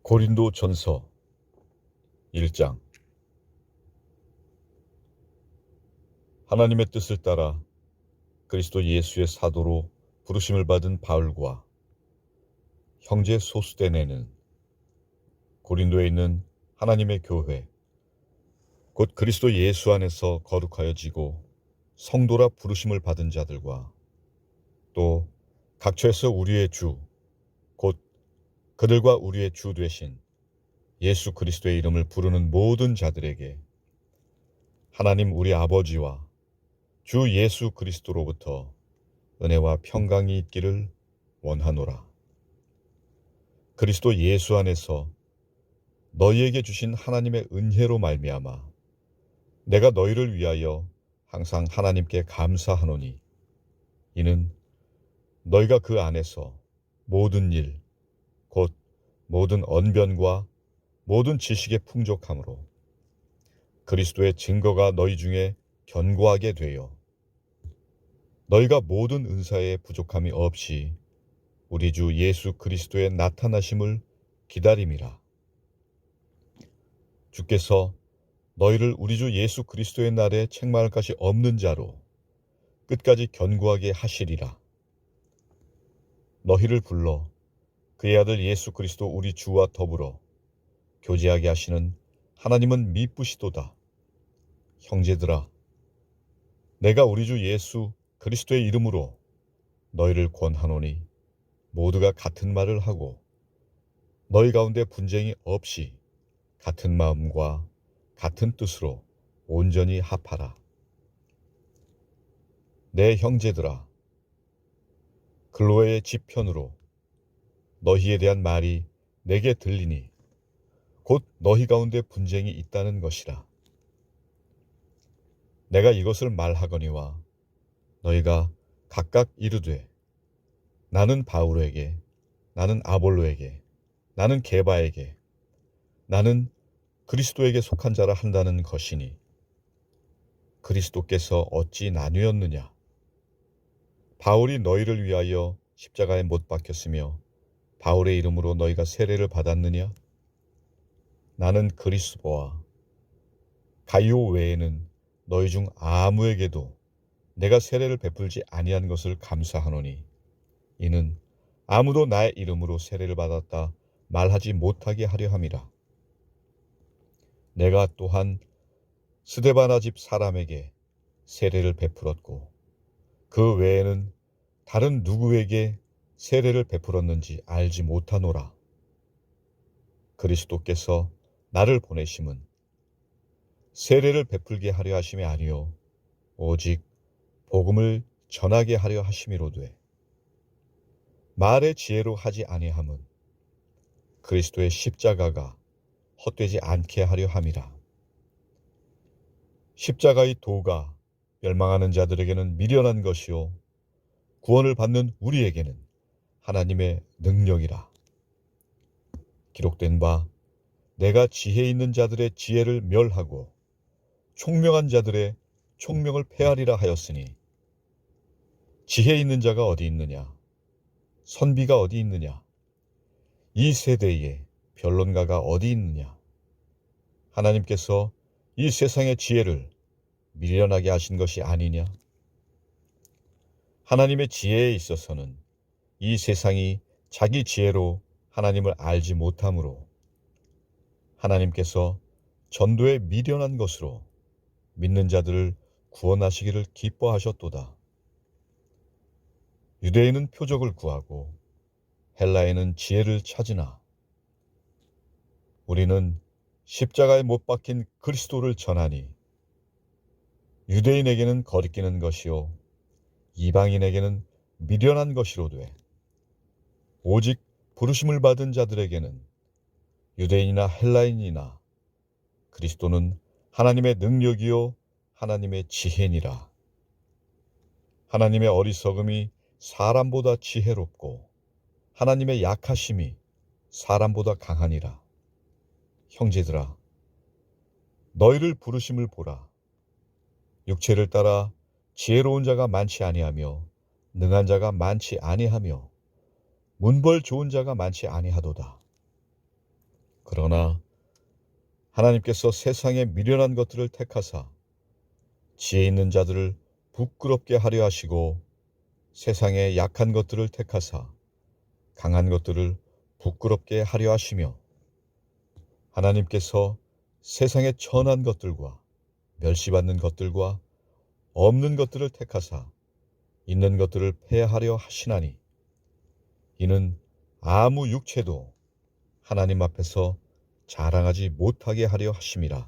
고린도전서 1장. 하나님의 뜻을 따라 그리스도 예수의 사도로 부르심을 받은 바울과 형제 소수대네는 고린도에 있는 하나님의 교회, 곧 그리스도 예수 안에서 거룩하여지고 성도라 부르심을 받은 자들과 또 각처에서 우리의 주, 곧 그들과 우리의 주 되신 예수 그리스도의 이름을 부르는 모든 자들에게 하나님 우리 아버지와 주 예수 그리스도로부터 은혜와 평강이 있기를 원하노라. 그리스도 예수 안에서 너희에게 주신 하나님의 은혜로 말미암아 내가 너희를 위하여 항상 하나님께 감사하노니, 이는 너희가 그 안에서 모든 일, 곧 모든 언변과 모든 지식의 풍족함으로 그리스도의 증거가 너희 중에 견고하게 되어 너희가 모든 은사에 부족함이 없이 우리 주 예수 그리스도의 나타나심을 기다림이라. 주께서 너희를 우리 주 예수 그리스도의 날에 책망할 것이 없는 자로 끝까지 견고하게 하시리라. 너희를 불러 그의 아들 예수 그리스도 우리 주와 더불어 교제하게 하시는 하나님은 미쁘시도다. 형제들아, 내가 우리 주 예수 그리스도의 이름으로 너희를 권하노니 모두가 같은 말을 하고 너희 가운데 분쟁이 없이 같은 마음과 같은 뜻으로 온전히 합하라. 내 형제들아, 글로에의 지편으로 너희에 대한 말이 내게 들리니 곧 너희 가운데 분쟁이 있다는 것이라. 내가 이것을 말하거니와 너희가 각각 이르되 나는 바울에게, 나는 아볼로에게, 나는 게바에게, 나는 그리스도에게 속한 자라 한다는 것이니 그리스도께서 어찌 나뉘었느냐? 바울이 너희를 위하여 십자가에 못 박혔으며 바울의 이름으로 너희가 세례를 받았느냐? 나는 그리스도와 가이오 외에는 너희 중 아무에게도 내가 세례를 베풀지 아니한 것을 감사하노니, 이는 아무도 나의 이름으로 세례를 받았다 말하지 못하게 하려 함이라. 내가 또한 스데바나 집 사람에게 세례를 베풀었고 그 외에는 다른 누구에게 세례를 베풀었는지 알지 못하노라. 그리스도께서 나를 보내심은 세례를 베풀게 하려 하심이 아니요 오직 복음을 전하게 하려 하심이로되, 말의 지혜로 하지 아니함은 그리스도의 십자가가 헛되지 않게 하려 함이라. 십자가의 도가 멸망하는 자들에게는 미련한 것이요 구원을 받는 우리에게는 하나님의 능력이라. 기록된 바 내가 지혜 있는 자들의 지혜를 멸하고 총명한 자들의 총명을 폐하리라 하였으니, 지혜 있는 자가 어디 있느냐? 선비가 어디 있느냐? 이 세대에 변론가가 어디 있느냐? 하나님께서 이 세상의 지혜를 미련하게 하신 것이 아니냐? 하나님의 지혜에 있어서는 이 세상이 자기 지혜로 하나님을 알지 못하므로 하나님께서 전도에 미련한 것으로 믿는 자들을 구원하시기를 기뻐하셨도다. 유대인은 표적을 구하고 헬라인은 지혜를 찾으나 우리는 십자가에 못 박힌 그리스도를 전하니 유대인에게는 거리끼는 것이요 이방인에게는 미련한 것이로되 오직 부르심을 받은 자들에게는 유대인이나 헬라인이나 그리스도는 하나님의 능력이요 하나님의 지혜니라. 하나님의 어리석음이 사람보다 지혜롭고 하나님의 약하심이 사람보다 강하니라. 형제들아, 너희를 부르심을 보라. 육체를 따라 지혜로운 자가 많지 아니하며 능한 자가 많지 아니하며 문벌 좋은 자가 많지 아니하도다. 그러나 하나님께서 세상의 미련한 것들을 택하사 지혜 있는 자들을 부끄럽게 하려 하시고 세상의 약한 것들을 택하사 강한 것들을 부끄럽게 하려 하시며 하나님께서 세상의 천한 것들과 멸시받는 것들과 없는 것들을 택하사 있는 것들을 폐하려 하시나니 이는 아무 육체도 하나님 앞에서 자랑하지 못하게 하려 하심이라.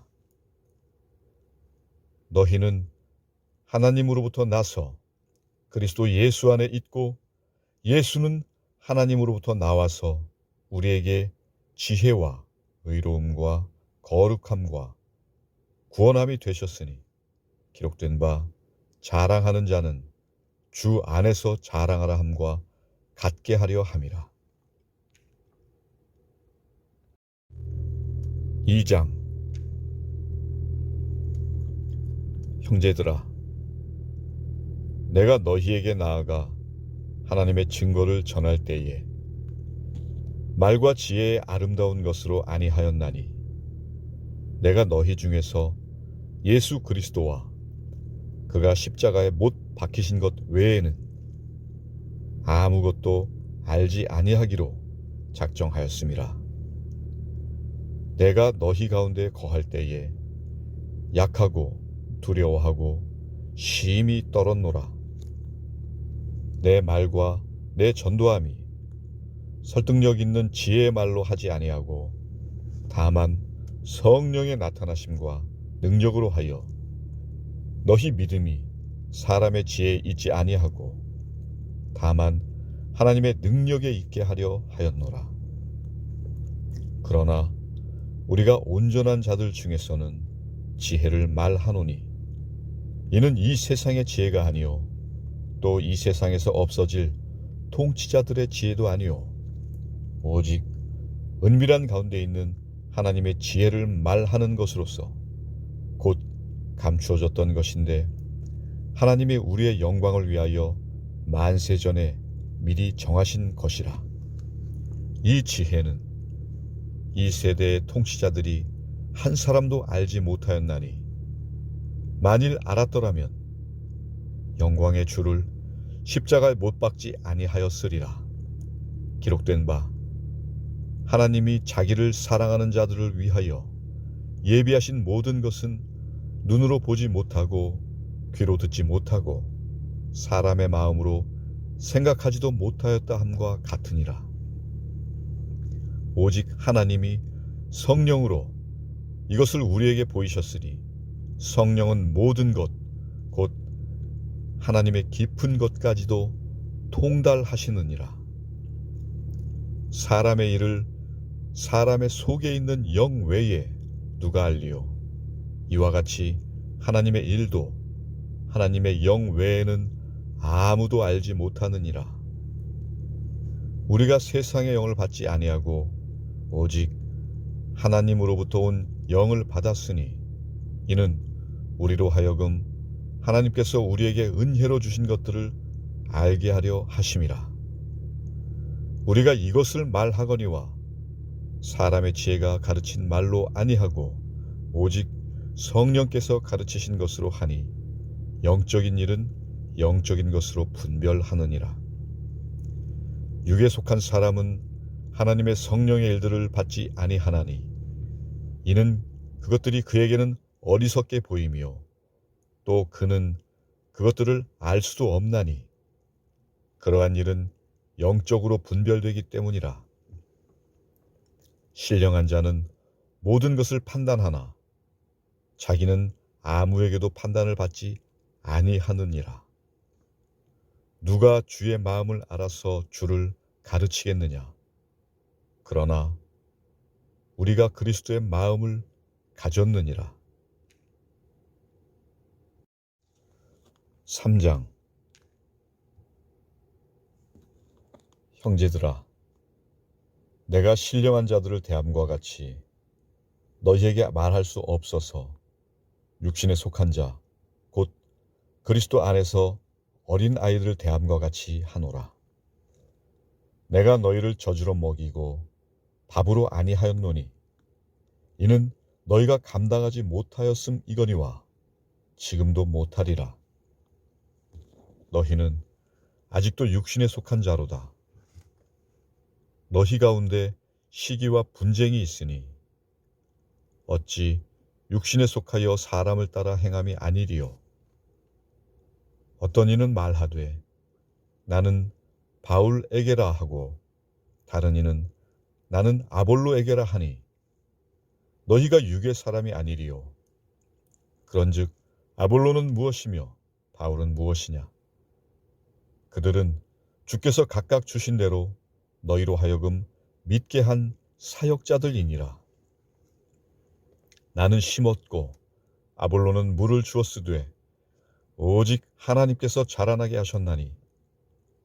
너희는 하나님으로부터 나서 그리스도 예수 안에 있고 예수는 하나님으로부터 나와서 우리에게 지혜와 의로움과 거룩함과 구원함이 되셨으니 기록된 바 자랑하는 자는 주 안에서 자랑하라 함과 같게 하려 함이라. 2장. 형제들아, 내가 너희에게 나아가 하나님의 증거를 전할 때에 말과 지혜의 아름다운 것으로 아니하였나니 내가 너희 중에서 예수 그리스도와 그가 십자가에 못 박히신 것 외에는 아무것도 알지 아니하기로 작정하였음이라. 내가 너희 가운데 거할 때에 약하고 두려워하고 심히 떨었노라. 내 말과 내 전도함이 설득력 있는 지혜의 말로 하지 아니하고 다만 성령의 나타나심과 능력으로 하여 너희 믿음이 사람의 지혜에 있지 아니하고 다만 하나님의 능력에 있게 하려 하였노라. 그러나 우리가 온전한 자들 중에서는 지혜를 말하노니 이는 이 세상의 지혜가 아니요 또 이 세상에서 없어질 통치자들의 지혜도 아니요 오직 은밀한 가운데 있는 하나님의 지혜를 말하는 것으로서 곧 감추어졌던 것인데 하나님이 우리의 영광을 위하여 만세 전에 미리 정하신 것이라. 이 지혜는 이 세대의 통치자들이 한 사람도 알지 못하였나니 만일 알았더라면 영광의 주를 십자가에 못 박지 아니하였으리라. 기록된 바 하나님이 자기를 사랑하는 자들을 위하여 예비하신 모든 것은 눈으로 보지 못하고 귀로 듣지 못하고 사람의 마음으로 생각하지도 못하였다 함과 같으니라. 오직 하나님이 성령으로 이것을 우리에게 보이셨으니 성령은 모든 것 곧 하나님의 깊은 것까지도 통달하시느니라. 사람의 일을 사람의 속에 있는 영 외에 누가 알리요? 이와 같이 하나님의 일도 하나님의 영 외에는 아무도 알지 못하느니라. 우리가 세상의 영을 받지 아니하고 오직 하나님으로부터 온 영을 받았으니 이는 우리로 하여금 하나님께서 우리에게 은혜로 주신 것들을 알게 하려 하심이라. 우리가 이것을 말하거니와 사람의 지혜가 가르친 말로 아니하고 오직 성령께서 가르치신 것으로 하니 영적인 일은 영적인 것으로 분별하느니라. 육에 속한 사람은 하나님의 성령의 일들을 받지 아니하나니 이는 그것들이 그에게는 어리석게 보이며 또 그는 그것들을 알 수도 없나니 그러한 일은 영적으로 분별되기 때문이라. 신령한 자는 모든 것을 판단하나 자기는 아무에게도 판단을 받지 아니하느니라. 누가 주의 마음을 알아서 주를 가르치겠느냐? 그러나 우리가 그리스도의 마음을 가졌느니라. 3장. 형제들아, 내가 신령한 자들을 대함과 같이 너희에게 말할 수 없어서 육신에 속한 자, 곧 그리스도 안에서 어린 아이들을 대함과 같이 하노라. 내가 너희를 젖으로 먹이고 밥으로 아니하였노니 이는 너희가 감당하지 못하였음이거니와 지금도 못하리라. 너희는 아직도 육신에 속한 자로다. 너희 가운데 시기와 분쟁이 있으니 어찌 육신에 속하여 사람을 따라 행함이 아니리요. 어떤 이는 말하되 나는 바울에게라 하고 다른 이는 나는 아볼로에게라 하니 너희가 육의 사람이 아니리요. 그런즉 아볼로는 무엇이며 바울은 무엇이냐? 그들은 주께서 각각 주신 대로 너희로 하여금 믿게 한 사역자들이니라. 나는 심었고 아볼로는 물을 주었으되 오직 하나님께서 자라나게 하셨나니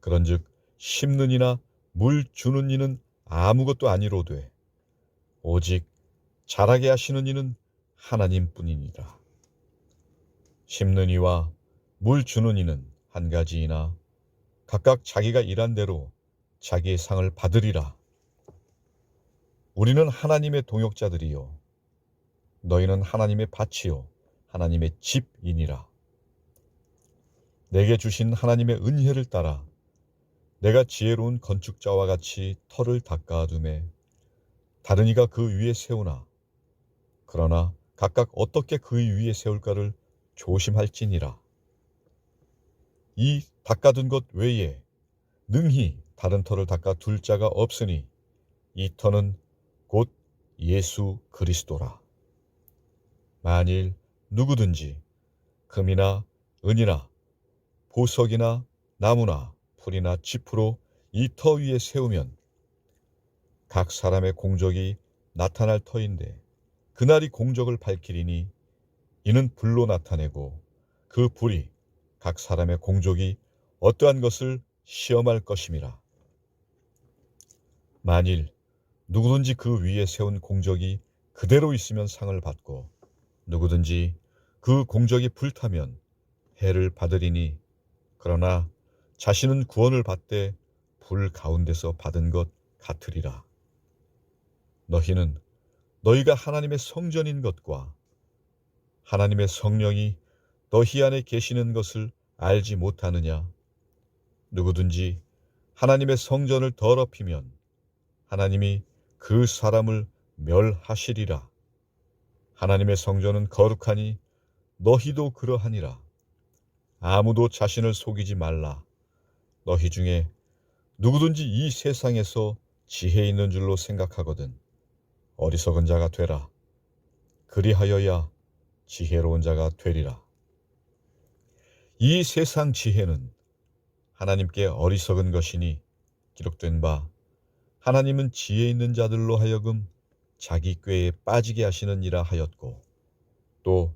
그런즉 심는 이나 물 주는 이는 아무것도 아니로되 오직 자라게 하시는 이는 하나님뿐이니라. 심는 이와 물 주는 이는 한 가지이나 각각 자기가 일한 대로 자기의 상을 받으리라. 우리는 하나님의 동역자들이요 너희는 하나님의 밭이요 하나님의 집이니라. 내게 주신 하나님의 은혜를 따라 내가 지혜로운 건축자와 같이 터를 닦아두매 다른 이가 그 위에 세우나 그러나 각각 어떻게 그 위에 세울까를 조심할지니라. 이 닦아둔 것 외에 능히 다른 터를 닦아둘 자가 없으니 이 터는 곧 예수 그리스도라. 만일 누구든지 금이나 은이나 보석이나 나무나 풀이나 짚으로 이 터 위에 세우면 각 사람의 공적이 나타날 터인데 그날이 공적을 밝히리니 이는 불로 나타내고 그 불이 각 사람의 공적이 어떠한 것을 시험할 것임이라. 만일 누구든지 그 위에 세운 공적이 그대로 있으면 상을 받고 누구든지 그 공적이 불타면 해를 받으리니 그러나 자신은 구원을 받되 불 가운데서 받은 것 같으리라. 너희는 너희가 하나님의 성전인 것과 하나님의 성령이 너희 안에 계시는 것을 알지 못하느냐? 누구든지 하나님의 성전을 더럽히면 하나님이 그 사람을 멸하시리라. 하나님의 성전은 거룩하니 너희도 그러하니라. 아무도 자신을 속이지 말라. 너희 중에 누구든지 이 세상에서 지혜 있는 줄로 생각하거든 어리석은 자가 되라. 그리하여야 지혜로운 자가 되리라. 이 세상 지혜는 하나님께 어리석은 것이니 기록된 바 하나님은 지혜 있는 자들로 하여금 자기 꾀에 빠지게 하시느니라 하였고 또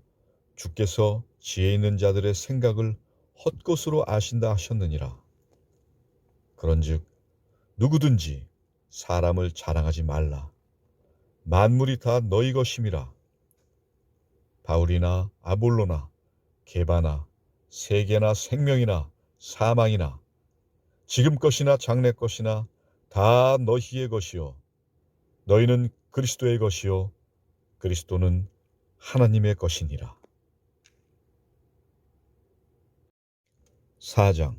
주께서 지혜 있는 자들의 생각을 헛것으로 아신다 하셨느니라. 그런즉 누구든지 사람을 자랑하지 말라. 만물이 다 너희 것임이라. 바울이나 아볼로나 게바나 세계나 생명이나 사망이나 지금 것이나 장래 것이나 다 너희의 것이요 너희는 그리스도의 것이요 그리스도는 하나님의 것이니라. 4장.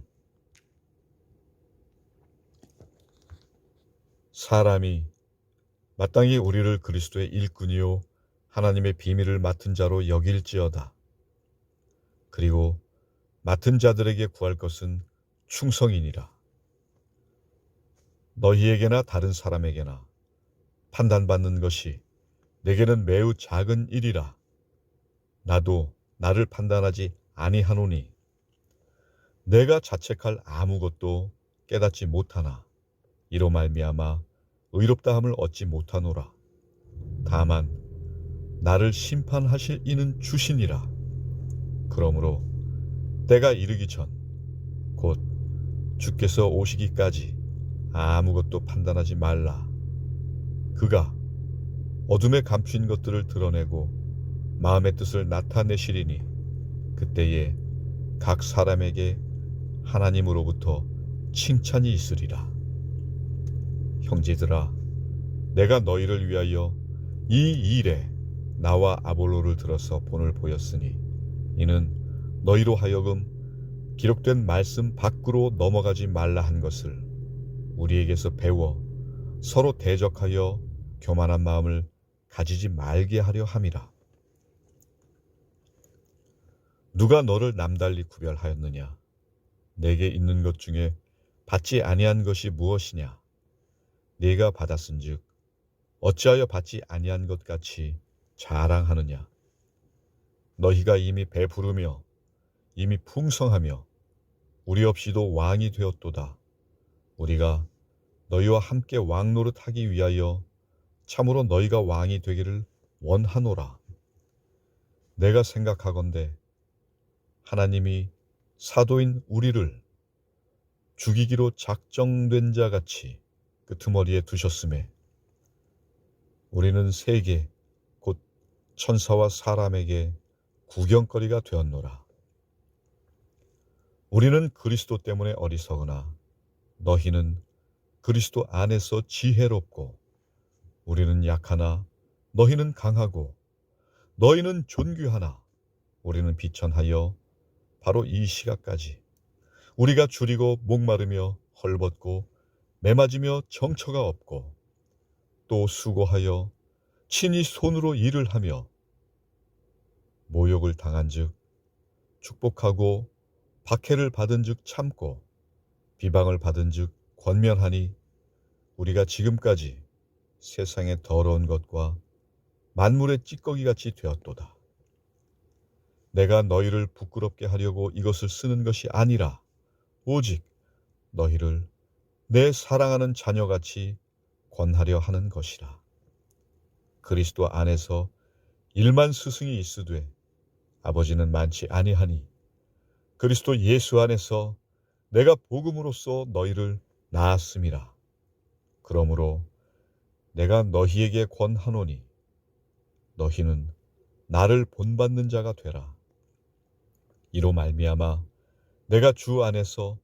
사람이 마땅히 우리를 그리스도의 일꾼이요 하나님의 비밀을 맡은 자로 여길지어다. 그리고 맡은 자들에게 구할 것은 충성이니라. 너희에게나 다른 사람에게나 판단받는 것이 내게는 매우 작은 일이라. 나도 나를 판단하지 아니하노니 내가 자책할 아무것도 깨닫지 못하나 이로 말미암아 의롭다함을 얻지 못하노라. 다만 나를 심판하실 이는 주시니라. 그러므로 때가 이르기 전 곧 주께서 오시기까지 아무것도 판단하지 말라. 그가 어둠에 감춘 것들을 드러내고 마음의 뜻을 나타내시리니 그때에 각 사람에게 하나님으로부터 칭찬이 있으리라. 형제들아, 내가 너희를 위하여 이 일에 나와 아볼로를 들어서 본을 보였으니 이는 너희로 하여금 기록된 말씀 밖으로 넘어가지 말라 한 것을 우리에게서 배워 서로 대적하여 교만한 마음을 가지지 말게 하려 함이라. 누가 너를 남달리 구별하였느냐? 내게 있는 것 중에 받지 아니한 것이 무엇이냐? 네가 받았은즉 어찌하여 받지 아니한 것 같이 자랑하느냐? 너희가 이미 배부르며 이미 풍성하며 우리 없이도 왕이 되었도다. 우리가 너희와 함께 왕 노릇하기 위하여 참으로 너희가 왕이 되기를 원하노라. 내가 생각하건대 하나님이 사도인 우리를 죽이기로 작정된 자 같이 끄트머리에 두셨음에 우리는 세계 곧 천사와 사람에게 구경거리가 되었노라. 우리는 그리스도 때문에 어리석으나 너희는 그리스도 안에서 지혜롭고 우리는 약하나 너희는 강하고 너희는 존귀하나 우리는 비천하여 바로 이 시각까지 우리가 줄이고 목마르며 헐벗고 매맞으며 정처가 없고 또 수고하여 친히 손으로 일을 하며 모욕을 당한즉 축복하고 박해를 받은즉 참고 비방을 받은즉 권면하니 우리가 지금까지 세상의 더러운 것과 만물의 찌꺼기같이 되었도다. 내가 너희를 부끄럽게 하려고 이것을 쓰는 것이 아니라 오직 너희를 내 사랑하는 자녀같이 권하려 하는 것이라. 그리스도 안에서 1만 스승이 있으되 아버지는 많지 아니하니 그리스도 예수 안에서 내가 복음으로써 너희를 낳았음이라. 그러므로 내가 너희에게 권하노니 너희는 나를 본받는 자가 되라. 이로 말미암아 내가 주 안에서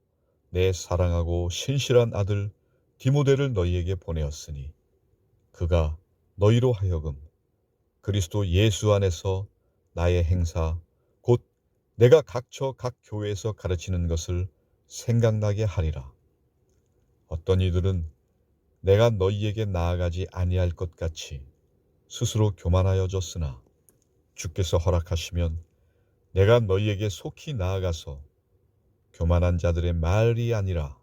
내 사랑하고 신실한 아들 디모데를 너희에게 보내었으니 그가 너희로 하여금 그리스도 예수 안에서 나의 행사 곧 내가 각처 각 교회에서 가르치는 것을 생각나게 하리라. 어떤 이들은 내가 너희에게 나아가지 아니할 것 같이 스스로 교만하여졌으나 주께서 허락하시면 내가 너희에게 속히 나아가서 교만한 자들의 말이 아니라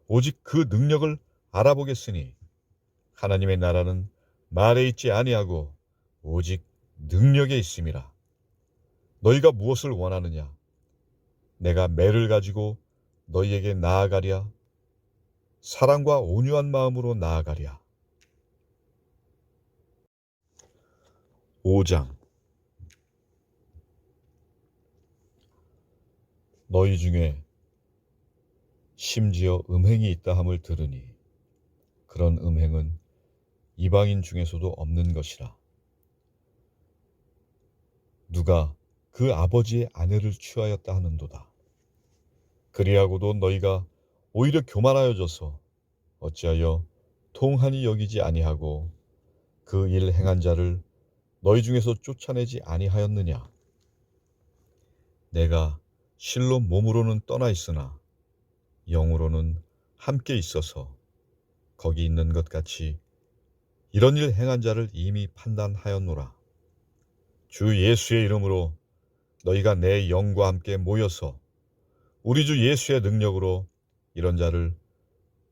오직 그 능력을 알아보겠으니 하나님의 나라는 말에 있지 아니하고 오직 능력에 있음이라. 너희가 무엇을 원하느냐? 내가 매를 가지고 너희에게 나아가랴? 사랑과 온유한 마음으로 나아가랴? 5장. 너희 중에 심지어 음행이 있다 함을 들으니 그런 음행은 이방인 중에서도 없는 것이라. 누가 그 아버지의 아내를 취하였다 하는도다. 그리하고도 너희가 오히려 교만하여져서 어찌하여 통한이 여기지 아니하고 그 일 행한 자를 너희 중에서 쫓아내지 아니하였느냐? 내가 실로 몸으로는 떠나 있으나 영으로는 함께 있어서 거기 있는 것 같이 이런 일 행한 자를 이미 판단하였노라. 주 예수의 이름으로 너희가 내 영과 함께 모여서 우리 주 예수의 능력으로 이런 자를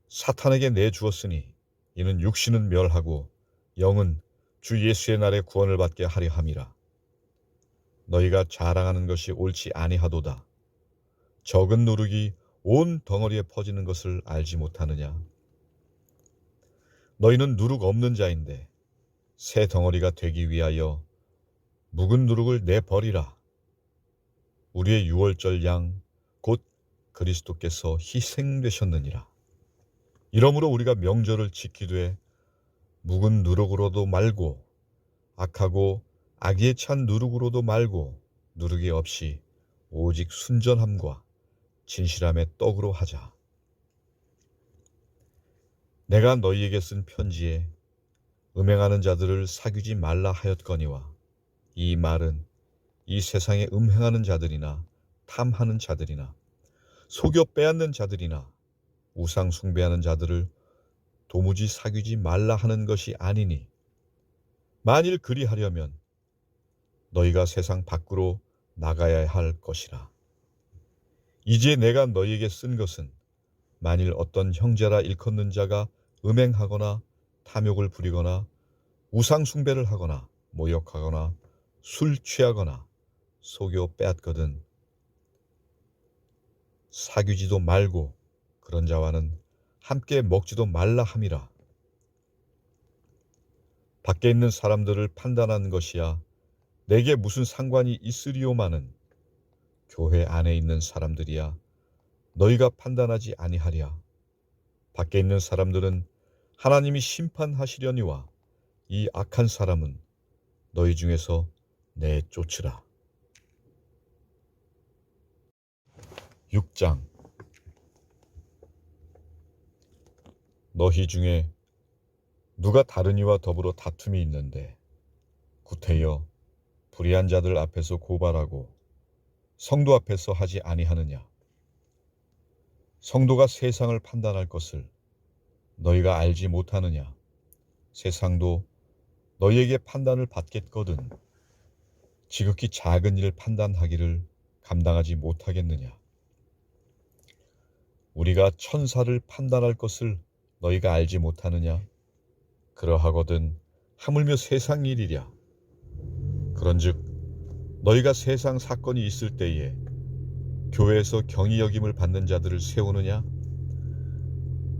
사탄에게 내주었으니 이는 육신은 멸하고 영은 주 예수의 날에 구원을 받게 하려 함이라. 너희가 자랑하는 것이 옳지 아니하도다. 적은 누룩이 온 덩어리에 퍼지는 것을 알지 못하느냐? 너희는 누룩 없는 자인데 새 덩어리가 되기 위하여 묵은 누룩을 내버리라. 우리의 유월절 양 곧 그리스도께서 희생되셨느니라. 이러므로 우리가 명절을 지키되 묵은 누룩으로도 말고 악하고 악에 찬 누룩으로도 말고 누룩이 없이 오직 순전함과 진실함의 떡으로 하자. 내가 너희에게 쓴 편지에 음행하는 자들을 사귀지 말라 하였거니와 이 말은 이 세상에 음행하는 자들이나 탐하는 자들이나 속여 빼앗는 자들이나 우상 숭배하는 자들을 도무지 사귀지 말라 하는 것이 아니니 만일 그리하려면 너희가 세상 밖으로 나가야 할 것이라. 이제 내가 너희에게 쓴 것은 만일 어떤 형제라 일컫는 자가 음행하거나 탐욕을 부리거나 우상 숭배를 하거나 모욕하거나 술 취하거나 속여 빼앗거든 사귀지도 말고 그런 자와는 함께 먹지도 말라 함이라. 밖에 있는 사람들을 판단하는 것이야 내게 무슨 상관이 있으리오마는 교회 안에 있는 사람들이야 너희가 판단하지 아니하랴. 밖에 있는 사람들은 하나님이 심판하시려니와 이 악한 사람은 너희 중에서 내쫓으라. 6장. 너희 중에 누가 다른 이와 더불어 다툼이 있는데 구태여 불의한 자들 앞에서 고발하고 성도 앞에서 하지 아니하느냐. 성도가 세상을 판단할 것을 너희가 알지 못하느냐. 세상도 너희에게 판단을 받겠거든 지극히 작은 일을 판단하기를 감당하지 못하겠느냐. 우리가 천사를 판단할 것을 너희가 알지 못하느냐. 그러하거든 하물며 세상 일이랴. 그런즉 너희가 세상 사건이 있을 때에 교회에서 경히 여김을 받는 자들을 세우느냐.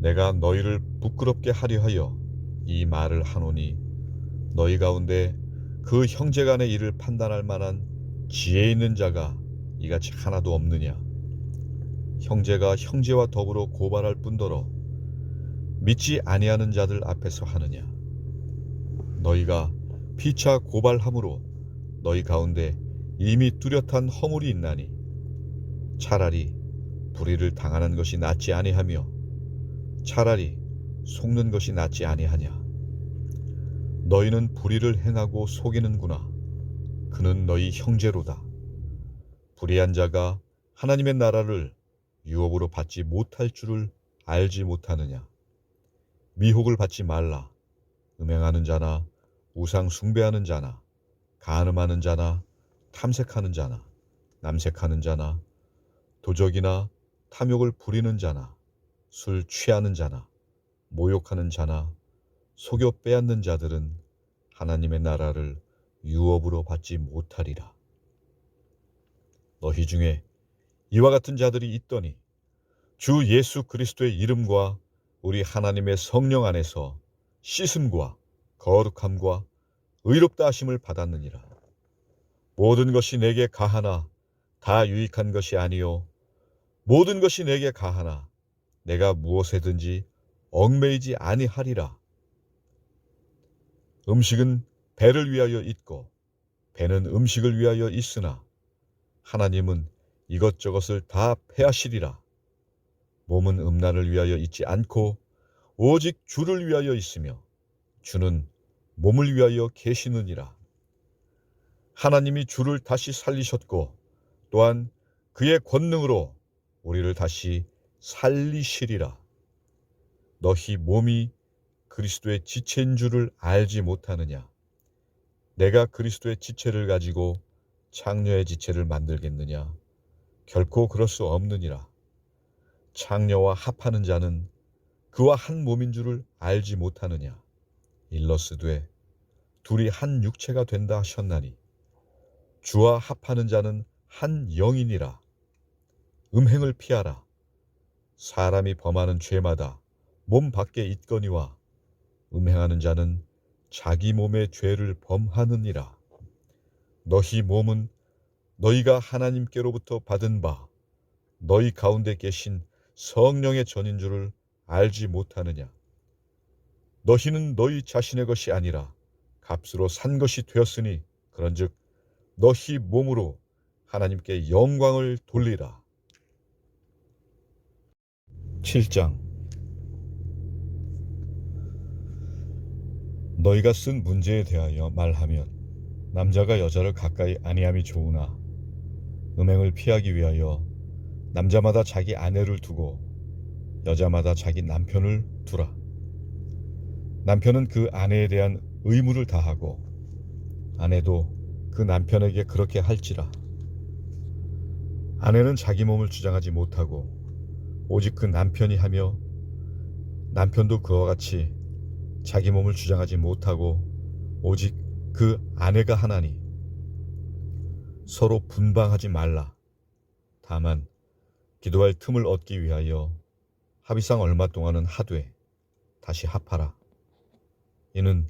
내가 너희를 부끄럽게 하려 하여 이 말을 하노니 너희 가운데 그 형제간의 일을 판단할 만한 지혜 있는 자가 이같이 하나도 없느냐. 형제가 형제와 더불어 고발할 뿐더러 믿지 아니하는 자들 앞에서 하느냐. 너희가 피차 고발함으로 너희 가운데 이미 뚜렷한 허물이 있나니 차라리 불의를 당하는 것이 낫지 아니하며 차라리 속는 것이 낫지 아니하냐. 너희는 불의를 행하고 속이는구나. 그는 너희 형제로다. 불의한 자가 하나님의 나라를 유업으로 받지 못할 줄을 알지 못하느냐. 미혹을 받지 말라. 음행하는 자나 우상 숭배하는 자나 간음하는 자나 탐색하는 자나 남색하는 자나 도적이나 탐욕을 부리는 자나 술 취하는 자나 모욕하는 자나 속여 빼앗는 자들은 하나님의 나라를 유업으로 받지 못하리라. 너희 중에 이와 같은 자들이 있더니 주 예수 그리스도의 이름과 우리 하나님의 성령 안에서 씻음과 거룩함과 의롭다 하심을 받았느니라. 모든 것이 내게 가하나 다 유익한 것이 아니요 모든 것이 내게 가하나 내가 무엇에든지 얽매이지 아니하리라. 음식은 배를 위하여 있고 배는 음식을 위하여 있으나 하나님은 이것저것을 다 패하시리라. 몸은 음란을 위하여 있지 않고 오직 주를 위하여 있으며 주는 몸을 위하여 계시느니라. 하나님이 주를 다시 살리셨고 또한 그의 권능으로 우리를 다시 살리시리라. 너희 몸이 그리스도의 지체인 줄을 알지 못하느냐. 내가 그리스도의 지체를 가지고 창녀의 지체를 만들겠느냐. 결코 그럴 수 없느니라. 창녀와 합하는 자는 그와 한 몸인 줄을 알지 못하느냐. 일러스되 둘이 한 육체가 된다 하셨나니 주와 합하는 자는 한 영이니라. 음행을 피하라. 사람이 범하는 죄마다 몸 밖에 있거니와 음행하는 자는 자기 몸의 죄를 범하느니라. 너희 몸은 너희가 하나님께로부터 받은 바 너희 가운데 계신 성령의 전인 줄을 알지 못하느냐. 너희는 너희 자신의 것이 아니라 값으로 산 것이 되었으니 그런즉 너희 몸으로 하나님께 영광을 돌리라. 7장. 너희가 쓴 문제에 대하여 말하면 남자가 여자를 가까이 아니함이 좋으나 음행을 피하기 위하여 남자마다 자기 아내를 두고 여자마다 자기 남편을 두라. 남편은 그 아내에 대한 의무를 다하고 아내도 그 남편에게 그렇게 할지라. 아내는 자기 몸을 주장하지 못하고 오직 그 남편이 하며 남편도 그와 같이 자기 몸을 주장하지 못하고 오직 그 아내가 하나니 서로 분방하지 말라. 다만 기도할 틈을 얻기 위하여 합의상 얼마 동안은 하되 다시 합하라. 이는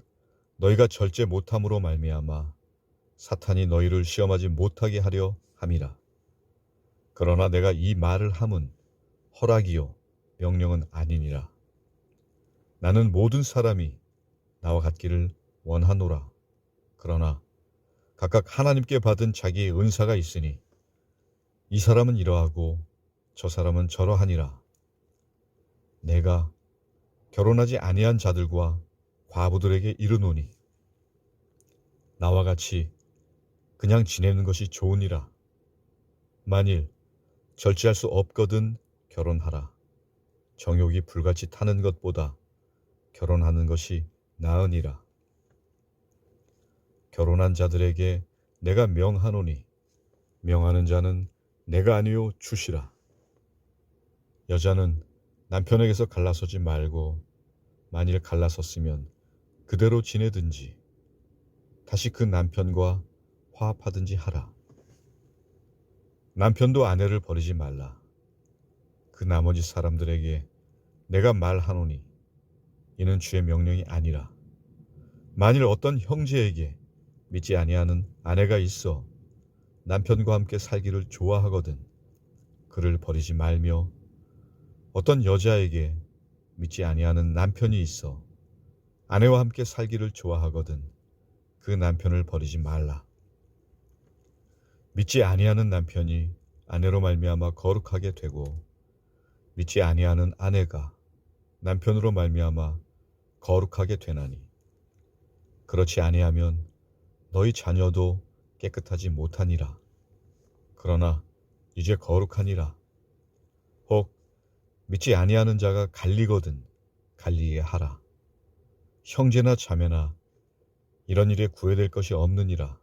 너희가 절제 못함으로 말미암아 사탄이 너희를 시험하지 못하게 하려 함이라. 그러나 내가 이 말을 함은 허락이요 명령은 아니니라. 나는 모든 사람이 나와 같기를 원하노라. 그러나 각각 하나님께 받은 자기의 은사가 있으니 이 사람은 이러하고 저 사람은 저러하니라. 내가 결혼하지 아니한 자들과 과부들에게 이르노니 나와 같이 그냥 지내는 것이 좋으니라. 만일 절제할 수 없거든 결혼하라. 정욕이 불같이 타는 것보다 결혼하는 것이 나으니라. 결혼한 자들에게 내가 명하노니 명하는 자는 내가 아니요 주시라. 여자는 남편에게서 갈라서지 말고 만일 갈라섰으면 그대로 지내든지 다시 그 남편과 화합하든지 하라. 남편도 아내를 버리지 말라. 그 나머지 사람들에게 내가 말하노니 이는 주의 명령이 아니라. 만일 어떤 형제에게 믿지 아니하는 아내가 있어 남편과 함께 살기를 좋아하거든 그를 버리지 말며 어떤 여자에게 믿지 아니하는 남편이 있어 아내와 함께 살기를 좋아하거든 그 남편을 버리지 말라. 믿지 아니하는 남편이 아내로 말미암아 거룩하게 되고 믿지 아니하는 아내가 남편으로 말미암아 거룩하게 되나니 그렇지 아니하면 너희 자녀도 깨끗하지 못하니라. 그러나 이제 거룩하니라. 혹 믿지 아니하는 자가 갈리거든 갈리게 하라. 형제나 자매나 이런 일에 구애될 것이 없느니라.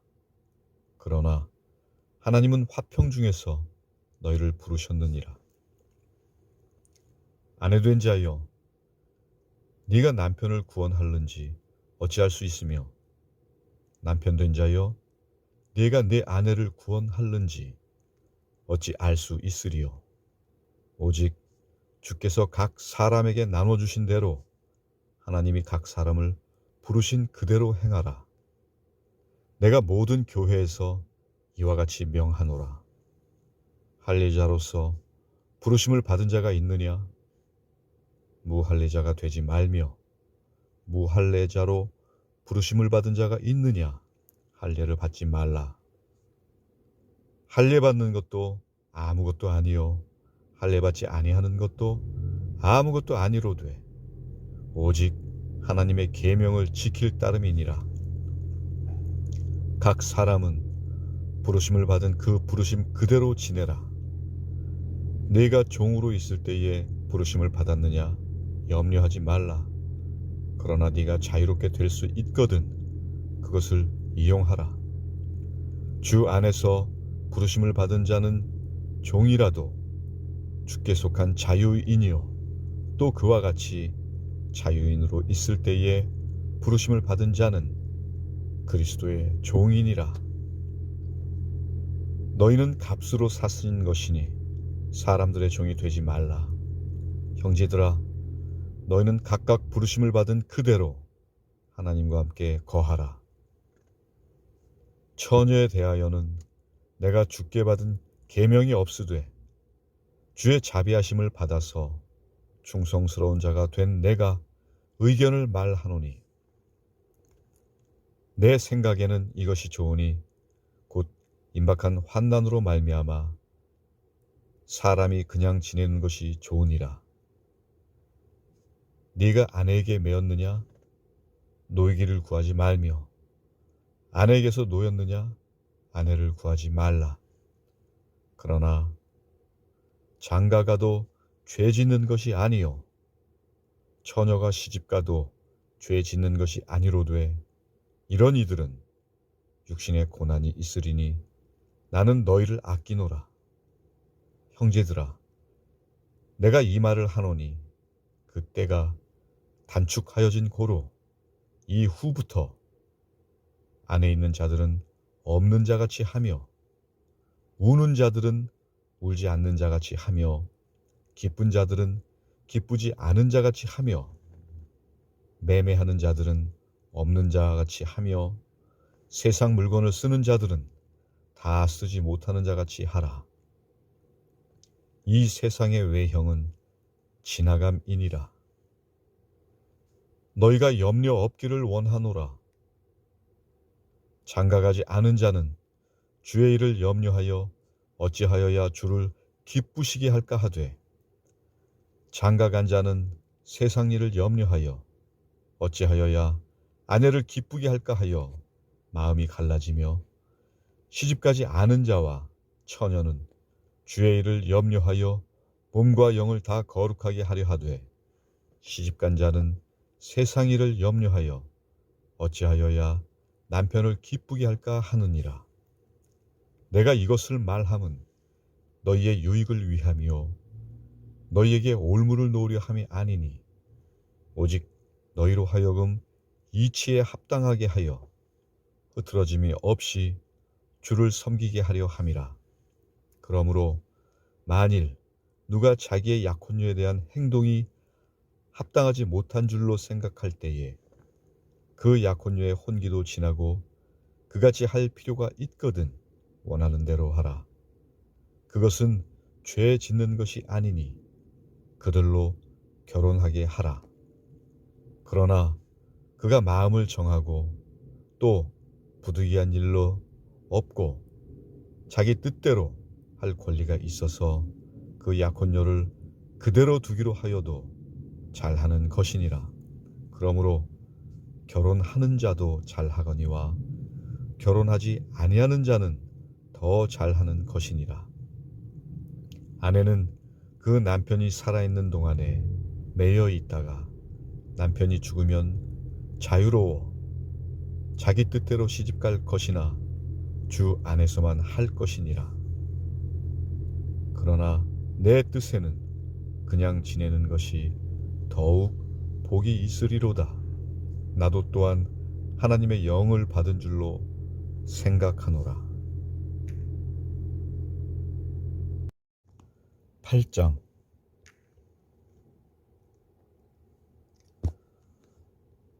그러나 하나님은 화평 중에서 너희를 부르셨느니라. 아내된 자여, 네가 남편을 구원할는지 어찌할 수 있으며 남편된 자여, 네가 네 아내를 구원할는지 어찌 알 수 있으리요. 오직 주께서 각 사람에게 나눠주신 대로 하나님이 각 사람을 부르신 그대로 행하라. 내가 모든 교회에서 이와 같이 명하노라. 할례자로서 부르심을 받은 자가 있느냐? 무할례자가 되지 말며 무할례자로 부르심을 받은 자가 있느냐? 할례를 받지 말라. 할례 받는 것도 아무것도 아니요 할례 받지 아니하는 것도 아무것도 아니로되 오직 하나님의 계명을 지킬 따름이니라. 각 사람은 부르심을 받은 그 부르심 그대로 지내라. 네가 종으로 있을 때에 부르심을 받았느냐 염려하지 말라. 그러나 네가 자유롭게 될 수 있거든 그것을 이용하라. 주 안에서 부르심을 받은 자는 종이라도 주께 속한 자유인이요 또 그와 같이 자유인으로 있을 때에 부르심을 받은 자는 그리스도의 종이니라. 너희는 값으로 사신 것이니 사람들의 종이 되지 말라. 형제들아, 너희는 각각 부르심을 받은 그대로 하나님과 함께 거하라. 처녀에 대하여는 내가 주께 받은 계명이 없으되 주의 자비하심을 받아서 충성스러운 자가 된 내가 의견을 말하노니 내 생각에는 이것이 좋으니 곧 임박한 환난으로 말미암아 사람이 그냥 지내는 것이 좋으니라. 네가 아내에게 매었느냐? 노이기를 구하지 말며 아내에게서 노였느냐 아내를 구하지 말라. 그러나 장가가도 죄 짓는 것이 아니요 처녀가 시집가도 죄 짓는 것이 아니로되 이런 이들은 육신의 고난이 있으리니 나는 너희를 아끼노라. 형제들아 내가 이 말을 하노니 그 때가 단축하여진 고로 이후부터 안에 있는 자들은 없는 자같이 하며 우는 자들은 울지 않는 자같이 하며 기쁜 자들은 기쁘지 않은 자같이 하며 매매하는 자들은 없는 자같이 하며 세상 물건을 쓰는 자들은 다 쓰지 못하는 자같이 하라. 이 세상의 외형은 지나감이니라. 너희가 염려 없기를 원하노라. 장가가지 않은 자는 주의 일을 염려하여 어찌하여야 주를 기쁘시게 할까 하되 장가간 자는 세상 일을 염려하여 어찌하여야 아내를 기쁘게 할까 하여 마음이 갈라지며 시집가지 않은 자와 처녀는 주의 일을 염려하여 몸과 영을 다 거룩하게 하려 하되 시집간 자는 세상 일을 염려하여 어찌하여야 남편을 기쁘게 할까 하느니라. 내가 이것을 말함은 너희의 유익을 위함이요 너희에게 올무를 놓으려 함이 아니니 오직 너희로 하여금 이치에 합당하게 하여 흐트러짐이 없이 주를 섬기게 하려 함이라. 그러므로 만일 누가 자기의 약혼녀에 대한 행동이 합당하지 못한 줄로 생각할 때에 그 약혼녀의 혼기도 지나고 그같이 할 필요가 있거든 원하는 대로 하라. 그것은 죄 짓는 것이 아니니 그들로 결혼하게 하라. 그러나 그가 마음을 정하고 또 부득이한 일로 없고 자기 뜻대로 할 권리가 있어서 그 약혼녀를 그대로 두기로 하여도 잘하는 것이니라. 그러므로 결혼하는 자도 잘하거니와 결혼하지 아니하는 자는 더 잘하는 것이니라. 아내는 그 남편이 살아있는 동안에 매여 있다가 남편이 죽으면 자유로워 자기 뜻대로 시집갈 것이나 주 안에서만 할 것이니라. 그러나 내 뜻에는 그냥 지내는 것이 더욱 복이 있으리로다. 나도 또한 하나님의 영을 받은 줄로 생각하노라. 8장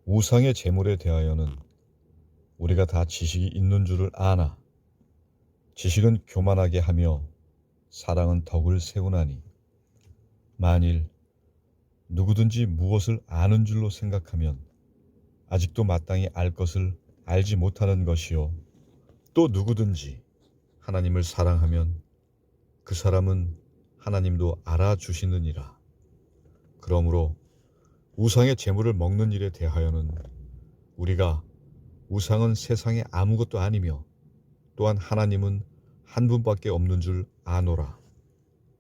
우상의 제물에 대하여는 우리가 다 지식이 있는 줄을 아나. 지식은 교만하게 하며 사랑은 덕을 세우나니 만일 누구든지 무엇을 아는 줄로 생각하면 아직도 마땅히 알 것을 알지 못하는 것이요 또 누구든지 하나님을 사랑하면 그 사람은 하나님도 알아주시느니라. 그러므로 우상의 제물을 먹는 일에 대하여는 우리가 우상은 세상에 아무것도 아니며 또한 하나님은 한 분밖에 없는 줄 아노라.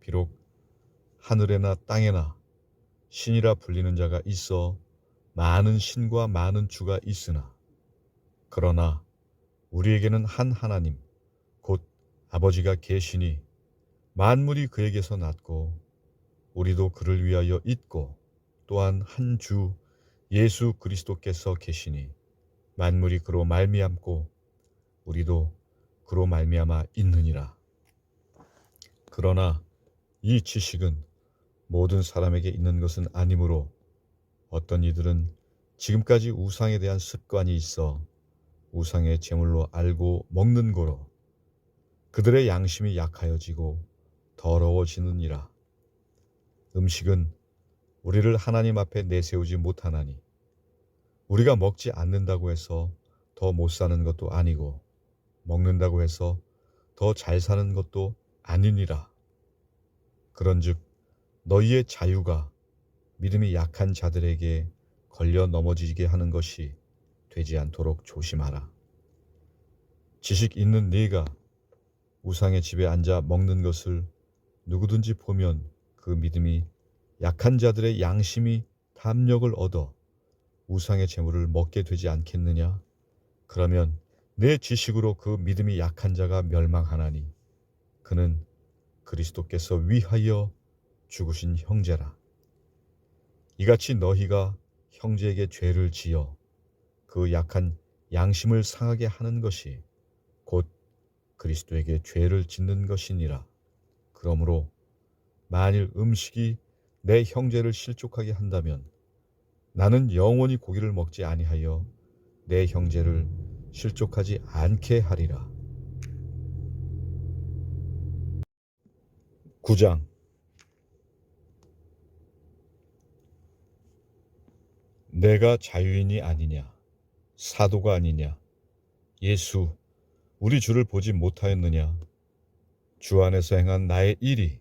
비록 하늘에나 땅에나 신이라 불리는 자가 있어 많은 신과 많은 주가 있으나 그러나 우리에게는 한 하나님 곧 아버지가 계시니 만물이 그에게서 났고 우리도 그를 위하여 있고 또한 한 주 예수 그리스도께서 계시니 만물이 그로 말미암고 우리도 그로 말미암아 있느니라. 그러나 이 지식은 모든 사람에게 있는 것은 아니므로 어떤 이들은 지금까지 우상에 대한 습관이 있어 우상의 제물로 알고 먹는 고로 그들의 양심이 약하여지고 더러워지느니라. 음식은 우리를 하나님 앞에 내세우지 못하나니 우리가 먹지 않는다고 해서 더 못 사는 것도 아니고 먹는다고 해서 더 잘 사는 것도 아니니라. 그런즉 너희의 자유가 믿음이 약한 자들에게 걸려 넘어지게 하는 것이 되지 않도록 조심하라. 지식 있는 네가 우상의 집에 앉아 먹는 것을 누구든지 보면 그 믿음이 약한 자들의 양심이 담력을 얻어 우상의 재물을 먹게 되지 않겠느냐? 그러면 내 지식으로 그 믿음이 약한 자가 멸망하나니 그는 그리스도께서 위하여 죽으신 형제라. 이같이 너희가 형제에게 죄를 지어 그 약한 양심을 상하게 하는 것이 곧 그리스도에게 죄를 짓는 것이니라. 그러므로 만일 음식이 내 형제를 실족하게 한다면 나는 영원히 고기를 먹지 아니하여 내 형제를 실족하지 않게 하리라. 9장. 내가 자유인이 아니냐, 사도가 아니냐, 예수 우리 주를 보지 못하였느냐, 주 안에서 행한 나의 일이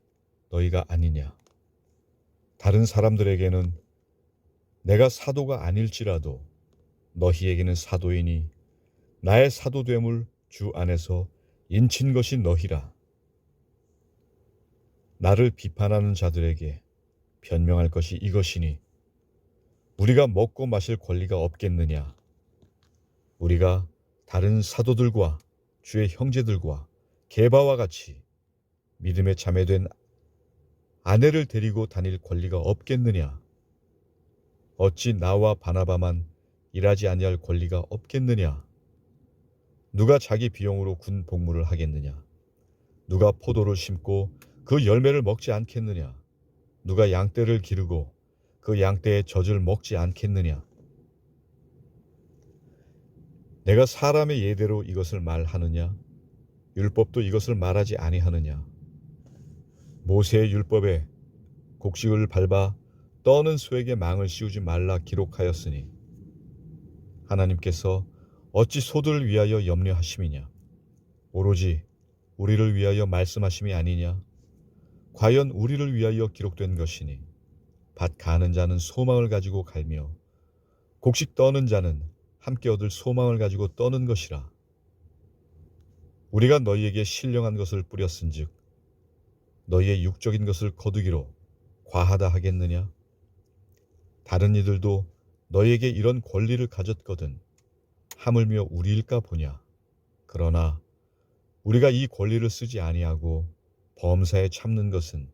너희가 아니냐. 다른 사람들에게는 내가 사도가 아닐지라도 너희에게는 사도이니 나의 사도됨을 주 안에서 인친 것이 너희라. 나를 비판하는 자들에게 변명할 것이 이것이니 우리가 먹고 마실 권리가 없겠느냐. 우리가 다른 사도들과 주의 형제들과 게바와 같이 믿음에 참여된 아내를 데리고 다닐 권리가 없겠느냐. 어찌 나와 바나바만 일하지 아니할 권리가 없겠느냐. 누가 자기 비용으로 군 복무를 하겠느냐. 누가 포도를 심고 그 열매를 먹지 않겠느냐. 누가 양떼를 기르고 그 양떼의 젖을 먹지 않겠느냐. 내가 사람의 예대로 이것을 말하느냐. 율법도 이것을 말하지 아니하느냐. 모세의 율법에 곡식을 밟아 떠는 소에게 망을 씌우지 말라 기록하였으니 하나님께서 어찌 소들을 위하여 염려하심이냐. 오로지 우리를 위하여 말씀하심이 아니냐. 과연 우리를 위하여 기록된 것이니 밭 가는 자는 소망을 가지고 갈며 곡식 떠는 자는 함께 얻을 소망을 가지고 떠는 것이라. 우리가 너희에게 신령한 것을 뿌렸은즉 너희의 육적인 것을 거두기로 과하다 하겠느냐. 다른 이들도 너희에게 이런 권리를 가졌거든 하물며 우리일까 보냐. 그러나 우리가 이 권리를 쓰지 아니하고 범사에 참는 것은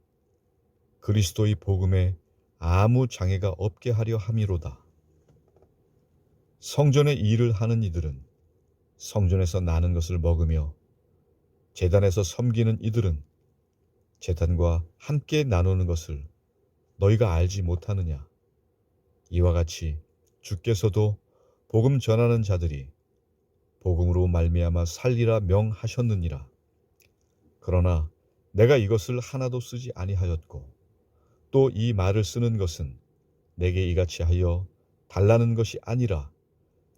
그리스도의 복음에 아무 장애가 없게 하려 함이로다. 성전의 일을 하는 이들은 성전에서 나는 것을 먹으며 제단에서 섬기는 이들은 제단과 함께 나누는 것을 너희가 알지 못하느냐. 이와 같이 주께서도 복음 전하는 자들이 복음으로 말미암아 살리라 명하셨느니라. 그러나 내가 이것을 하나도 쓰지 아니하였고 또 이 말을 쓰는 것은 내게 이같이 하여 달라는 것이 아니라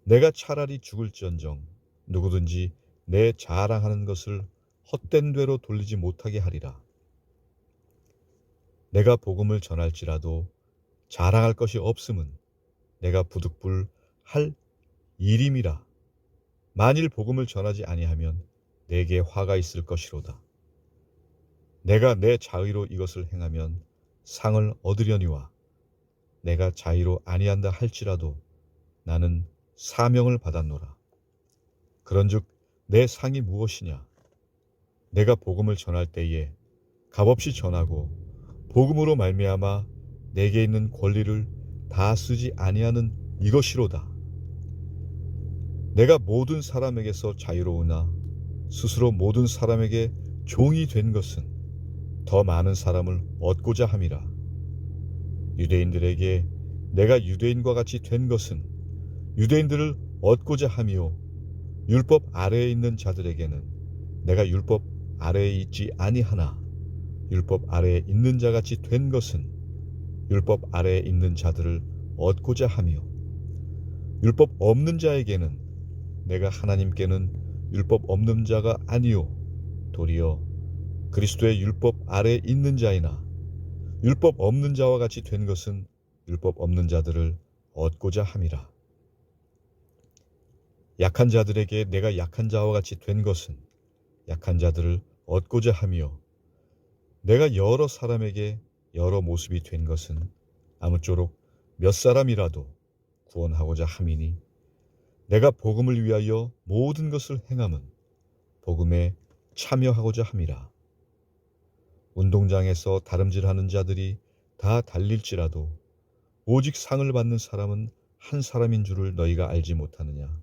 내가 차라리 죽을지언정 누구든지 내 자랑하는 것을 헛된 되로 돌리지 못하게 하리라. 내가 복음을 전할지라도 자랑할 것이 없음은 내가 부득불 할 일임이라. 만일 복음을 전하지 아니하면 내게 화가 있을 것이로다. 내가 내 자의로 이것을 행하면 상을 얻으려니와 내가 자의로 아니한다 할지라도 나는 사명을 받았노라. 그런즉 내 상이 무엇이냐. 내가 복음을 전할 때에 값없이 전하고 복음으로 말미암아 내게 있는 권리를 다 쓰지 아니하는 이것이로다. 내가 모든 사람에게서 자유로우나 스스로 모든 사람에게 종이 된 것은 더 많은 사람을 얻고자 함이라. 유대인들에게 내가 유대인과 같이 된 것은 유대인들을 얻고자 함이요 율법 아래에 있는 자들에게는 내가 율법 아래에 있지 아니하나 율법 아래에 있는 자같이 된 것은 율법 아래에 있는 자들을 얻고자 하며 율법 없는 자에게는 내가 하나님께는 율법 없는 자가 아니요 도리어 그리스도의 율법 아래에 있는 자이나 율법 없는 자와 같이 된 것은 율법 없는 자들을 얻고자 함이라. 약한 자들에게 내가 약한 자와 같이 된 것은 약한 자들을 얻고자 하며, 내가 여러 사람에게 여러 모습이 된 것은 아무쪼록 몇 사람이라도 구원하고자 함이니, 내가 복음을 위하여 모든 것을 행함은 복음에 참여하고자 함이라. 운동장에서 다름질하는 자들이 다 달릴지라도 오직 상을 받는 사람은 한 사람인 줄을 너희가 알지 못하느냐.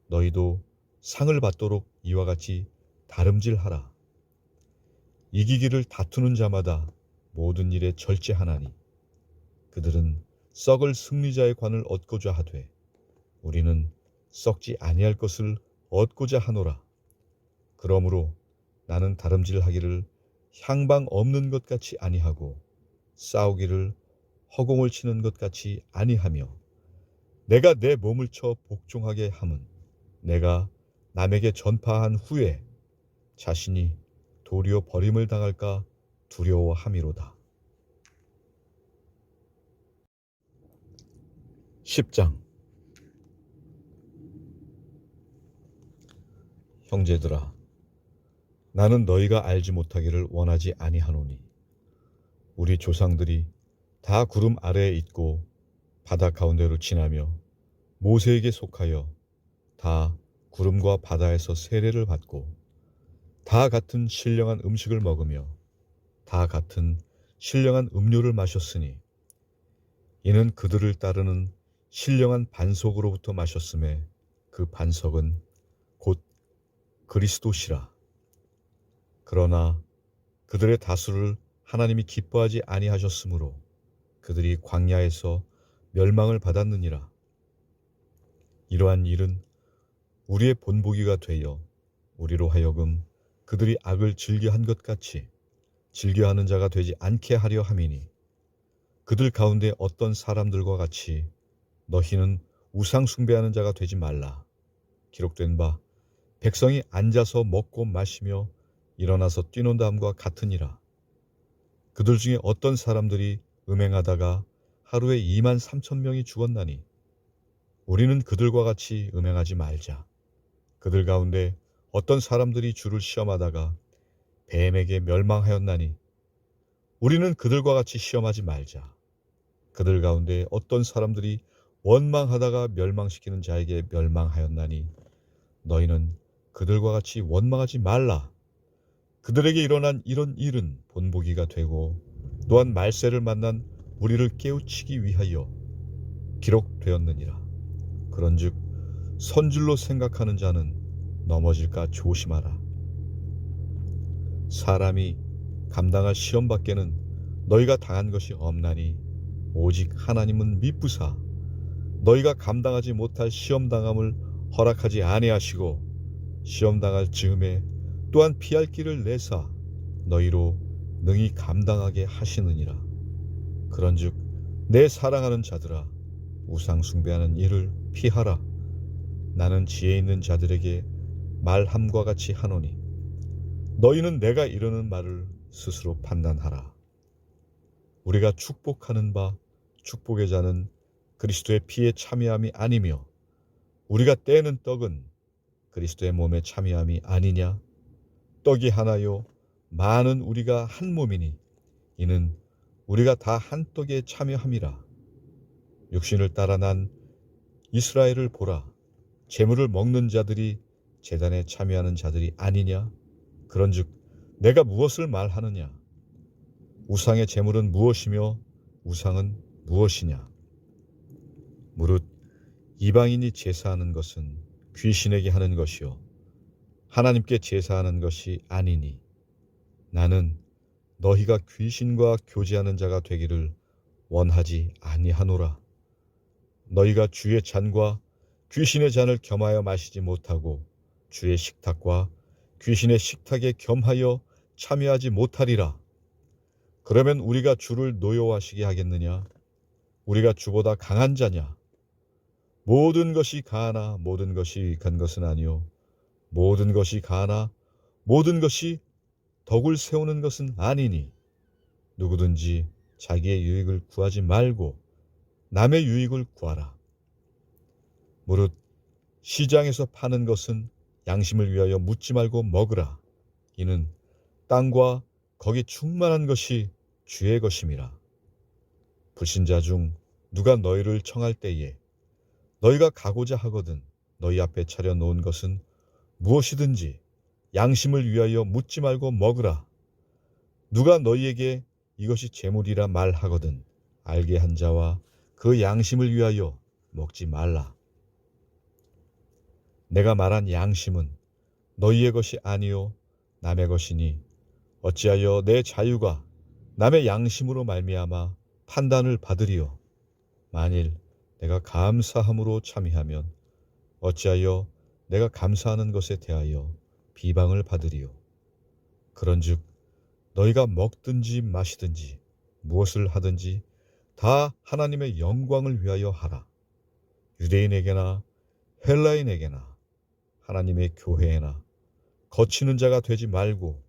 너희도 상을 받도록 이와 같이 다름질하라. 이기기를 다투는 자마다 모든 일에 절제하나니 그들은 썩을 승리자의 관을 얻고자 하되 우리는 썩지 아니할 것을 얻고자 하노라. 그러므로 나는 다름질하기를 향방 없는 것 같이 아니하고 싸우기를 허공을 치는 것 같이 아니하며, 내가 내 몸을 쳐 복종하게 함은 내가 남에게 전파한 후에 자신이 도리어 버림을 당할까 두려워함이로다. 10장. 형제들아, 나는 너희가 알지 못하기를 원하지 아니하노니 우리 조상들이 다 구름 아래에 있고 바다 가운데로 지나며 모세에게 속하여 다 구름과 바다에서 세례를 받고 다 같은 신령한 음식을 먹으며 다 같은 신령한 음료를 마셨으니 이는 그들을 따르는 신령한 반석으로부터 마셨음에 그 반석은 곧 그리스도시라. 그러나 그들의 다수를 하나님이 기뻐하지 아니하셨으므로 그들이 광야에서 멸망을 받았느니라. 이러한 일은 우리의 본보기가 되어 우리로 하여금 그들이 악을 즐겨한 것 같이 즐겨하는 자가 되지 않게 하려 함이니, 그들 가운데 어떤 사람들과 같이 너희는 우상 숭배하는 자가 되지 말라. 기록된 바 백성이 앉아서 먹고 마시며 일어나서 뛰논다함과 같으니라. 그들 중에 어떤 사람들이 음행하다가 하루에 2만 3천 명이 죽었나니 우리는 그들과 같이 음행하지 말자. 그들 가운데 어떤 사람들이 주를 시험하다가 뱀에게 멸망하였나니 우리는 그들과 같이 시험하지 말자. 그들 가운데 어떤 사람들이 원망하다가 멸망시키는 자에게 멸망하였나니 너희는 그들과 같이 원망하지 말라. 그들에게 일어난 이런 일은 본보기가 되고 또한 말세를 만난 우리를 깨우치기 위하여 기록되었느니라. 그런즉 선줄로 생각하는 자는 넘어질까 조심하라. 사람이 감당할 시험 밖에는 너희가 당한 것이 없나니 오직 하나님은 미쁘사 너희가 감당하지 못할 시험 당함을 허락하지 아니하시고 시험 당할 즈음에 또한 피할 길을 내사 너희로 능히 감당하게 하시느니라. 그런즉 내 사랑하는 자들아, 우상 숭배하는 일을 피하라. 나는 지혜 있는 자들에게 말함과 같이 하노니 너희는 내가 이르는 말을 스스로 판단하라. 우리가 축복하는 바 축복의 자는 그리스도의 피에 참여함이 아니며 우리가 떼는 떡은 그리스도의 몸에 참여함이 아니냐. 떡이 하나요 많은 우리가 한 몸이니 이는 우리가 다 한 떡에 참여함이라. 육신을 따라 난 이스라엘을 보라. 제물을 먹는 자들이 제단에 참여하는 자들이 아니냐. 그런즉 내가 무엇을 말하느냐. 우상의 제물은 무엇이며 우상은 무엇이냐. 무릇 이방인이 제사하는 것은 귀신에게 하는 것이요 하나님께 제사하는 것이 아니니 나는 너희가 귀신과 교제하는 자가 되기를 원하지 아니하노라. 너희가 주의 잔과 귀신의 잔을 겸하여 마시지 못하고 주의 식탁과 귀신의 식탁에 겸하여 참여하지 못하리라. 그러면 우리가 주를 노여워하시게 하겠느냐? 우리가 주보다 강한 자냐? 모든 것이 가하나 모든 것이 유익한 것은 아니요 모든 것이 가하나 모든 것이 덕을 세우는 것은 아니니 누구든지 자기의 유익을 구하지 말고 남의 유익을 구하라. 무릇 시장에서 파는 것은 양심을 위하여 묻지 말고 먹으라. 이는 땅과 거기 충만한 것이 주의 것임이라. 불신자 중 누가 너희를 청할 때에 너희가 가고자 하거든 너희 앞에 차려 놓은 것은 무엇이든지 양심을 위하여 묻지 말고 먹으라. 누가 너희에게 이것이 재물이라 말하거든 알게 한 자와 그 양심을 위하여 먹지 말라. 내가 말한 양심은 너희의 것이 아니요 남의 것이니 어찌하여 내 자유가 남의 양심으로 말미암아 판단을 받으리요. 만일 내가 감사함으로 참여하면 어찌하여 내가 감사하는 것에 대하여 비방을 받으리요. 그런즉 너희가 먹든지 마시든지 무엇을 하든지 다 하나님의 영광을 위하여 하라. 유대인에게나 헬라인에게나 하나님의 교회에나 거치는 자가 되지 말고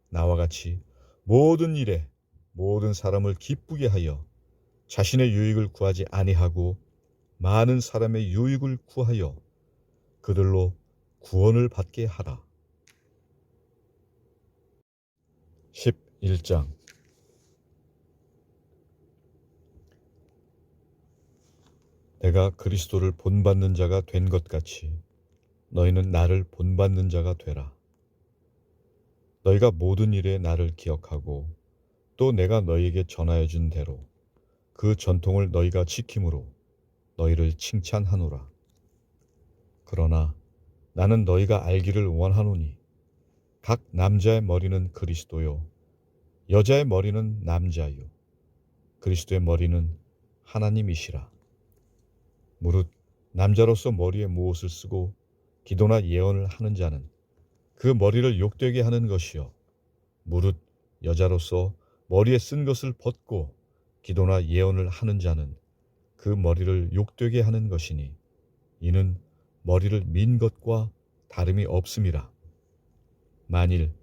나와 같이 모든 일에 모든 사람을 기쁘게 하여 자신의 유익을 구하지 아니하고 많은 사람의 유익을 구하여 그들로 구원을 받게 하라. 11장 내가 그리스도를 본받는 자가 된 것 같이 너희는 나를 본받는 자가 되라. 너희가 모든 일에 나를 기억하고 또 내가 너희에게 전하여 준 대로 그 전통을 너희가 지킴으로 너희를 칭찬하노라. 그러나 나는 너희가 알기를 원하노니 각 남자의 머리는 그리스도요 여자의 머리는 남자요 그리스도의 머리는 하나님이시라. 무릇 남자로서 머리에 무엇을 쓰고 기도나 예언을 하는 자는 그 머리를 욕되게 하는 것이요 무릇 여자로서 머리에 쓴 것을 벗고 기도나 예언을 하는 자는 그 머리를 욕되게 하는 것이니 이는 머리를 민 것과 다름이 없음이라. 만일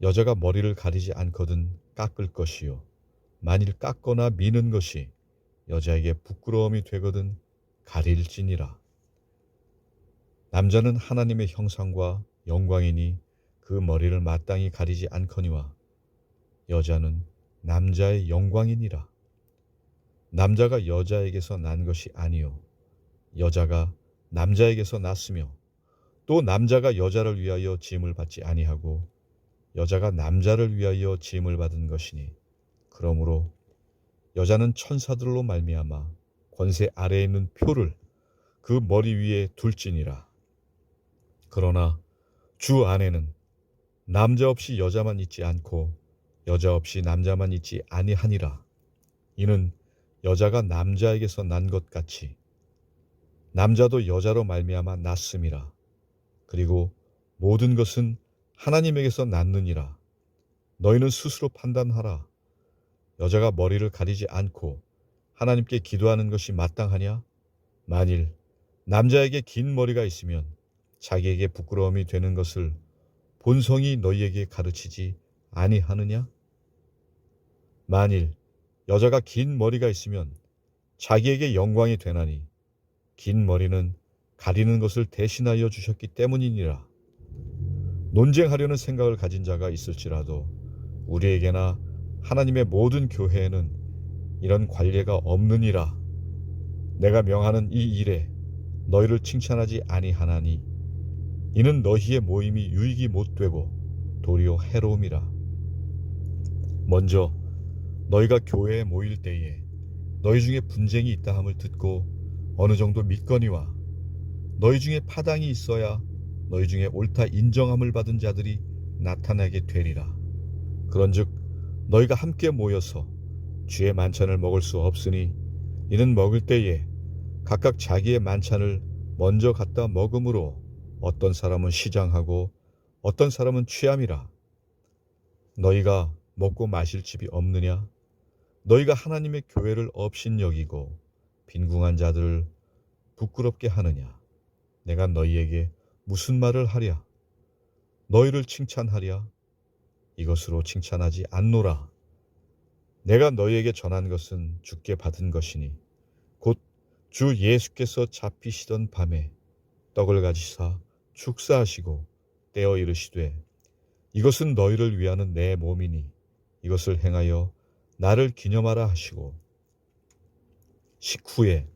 여자가 머리를 가리지 않거든 깎을 것이요 만일 깎거나 미는 것이 여자에게 부끄러움이 되거든 가릴지니라. 남자는 하나님의 형상과 영광이니 그 머리를 마땅히 가리지 않거니와 여자는 남자의 영광이니라. 남자가 여자에게서 난 것이 아니요 여자가 남자에게서 났으며 또 남자가 여자를 위하여 지음을 받지 아니하고 여자가 남자를 위하여 지음을 받은 것이니 그러므로 여자는 천사들로 말미암아 권세 아래에 있는 표를 그 머리 위에 둘지니라. 그러나 주 안에는 남자 없이 여자만 있지 않고 여자 없이 남자만 있지 아니하니라. 이는 여자가 남자에게서 난 것 같이 남자도 여자로 말미암아 났음이라. 그리고 모든 것은 하나님에게서 났느니라. 너희는 스스로 판단하라. 여자가 머리를 가리지 않고 하나님께 기도하는 것이 마땅하냐? 만일 남자에게 긴 머리가 있으면 자기에게 부끄러움이 되는 것을 본성이 너희에게 가르치지 아니하느냐? 만일 여자가 긴 머리가 있으면 자기에게 영광이 되나니 긴 머리는 가리는 것을 대신하여 주셨기 때문이니라. 논쟁하려는 생각을 가진 자가 있을지라도 우리에게나 하나님의 모든 교회에는 이런 관례가 없느니라. 내가 명하는 이 일에 너희를 칭찬하지 아니하나니 이는 너희의 모임이 유익이 못되고 도리어 해로움이라. 먼저 너희가 교회에 모일 때에 너희 중에 분쟁이 있다 함을 듣고 어느 정도 믿거니와 너희 중에 파당이 있어야 너희 중에 옳다 인정함을 받은 자들이 나타나게 되리라. 그런즉 너희가 함께 모여서 주의 만찬을 먹을 수 없으니 이는 먹을 때에 각각 자기의 만찬을 먼저 갖다 먹음으로 어떤 사람은 시장하고 어떤 사람은 취함이라. 너희가 먹고 마실 집이 없느냐? 너희가 하나님의 교회를 업신여기고 빈궁한 자들을 부끄럽게 하느냐? 내가 너희에게 무슨 말을 하랴? 너희를 칭찬하랴? 이것으로 칭찬하지 않노라. 내가 너희에게 전한 것은 주께 받은 것이니 곧 주 예수께서 잡히시던 밤에 떡을 가지사 축사하시고 떼어 이르시되 이것은 너희를 위하는 내 몸이니 이것을 행하여 나를 기념하라 하시고 식후에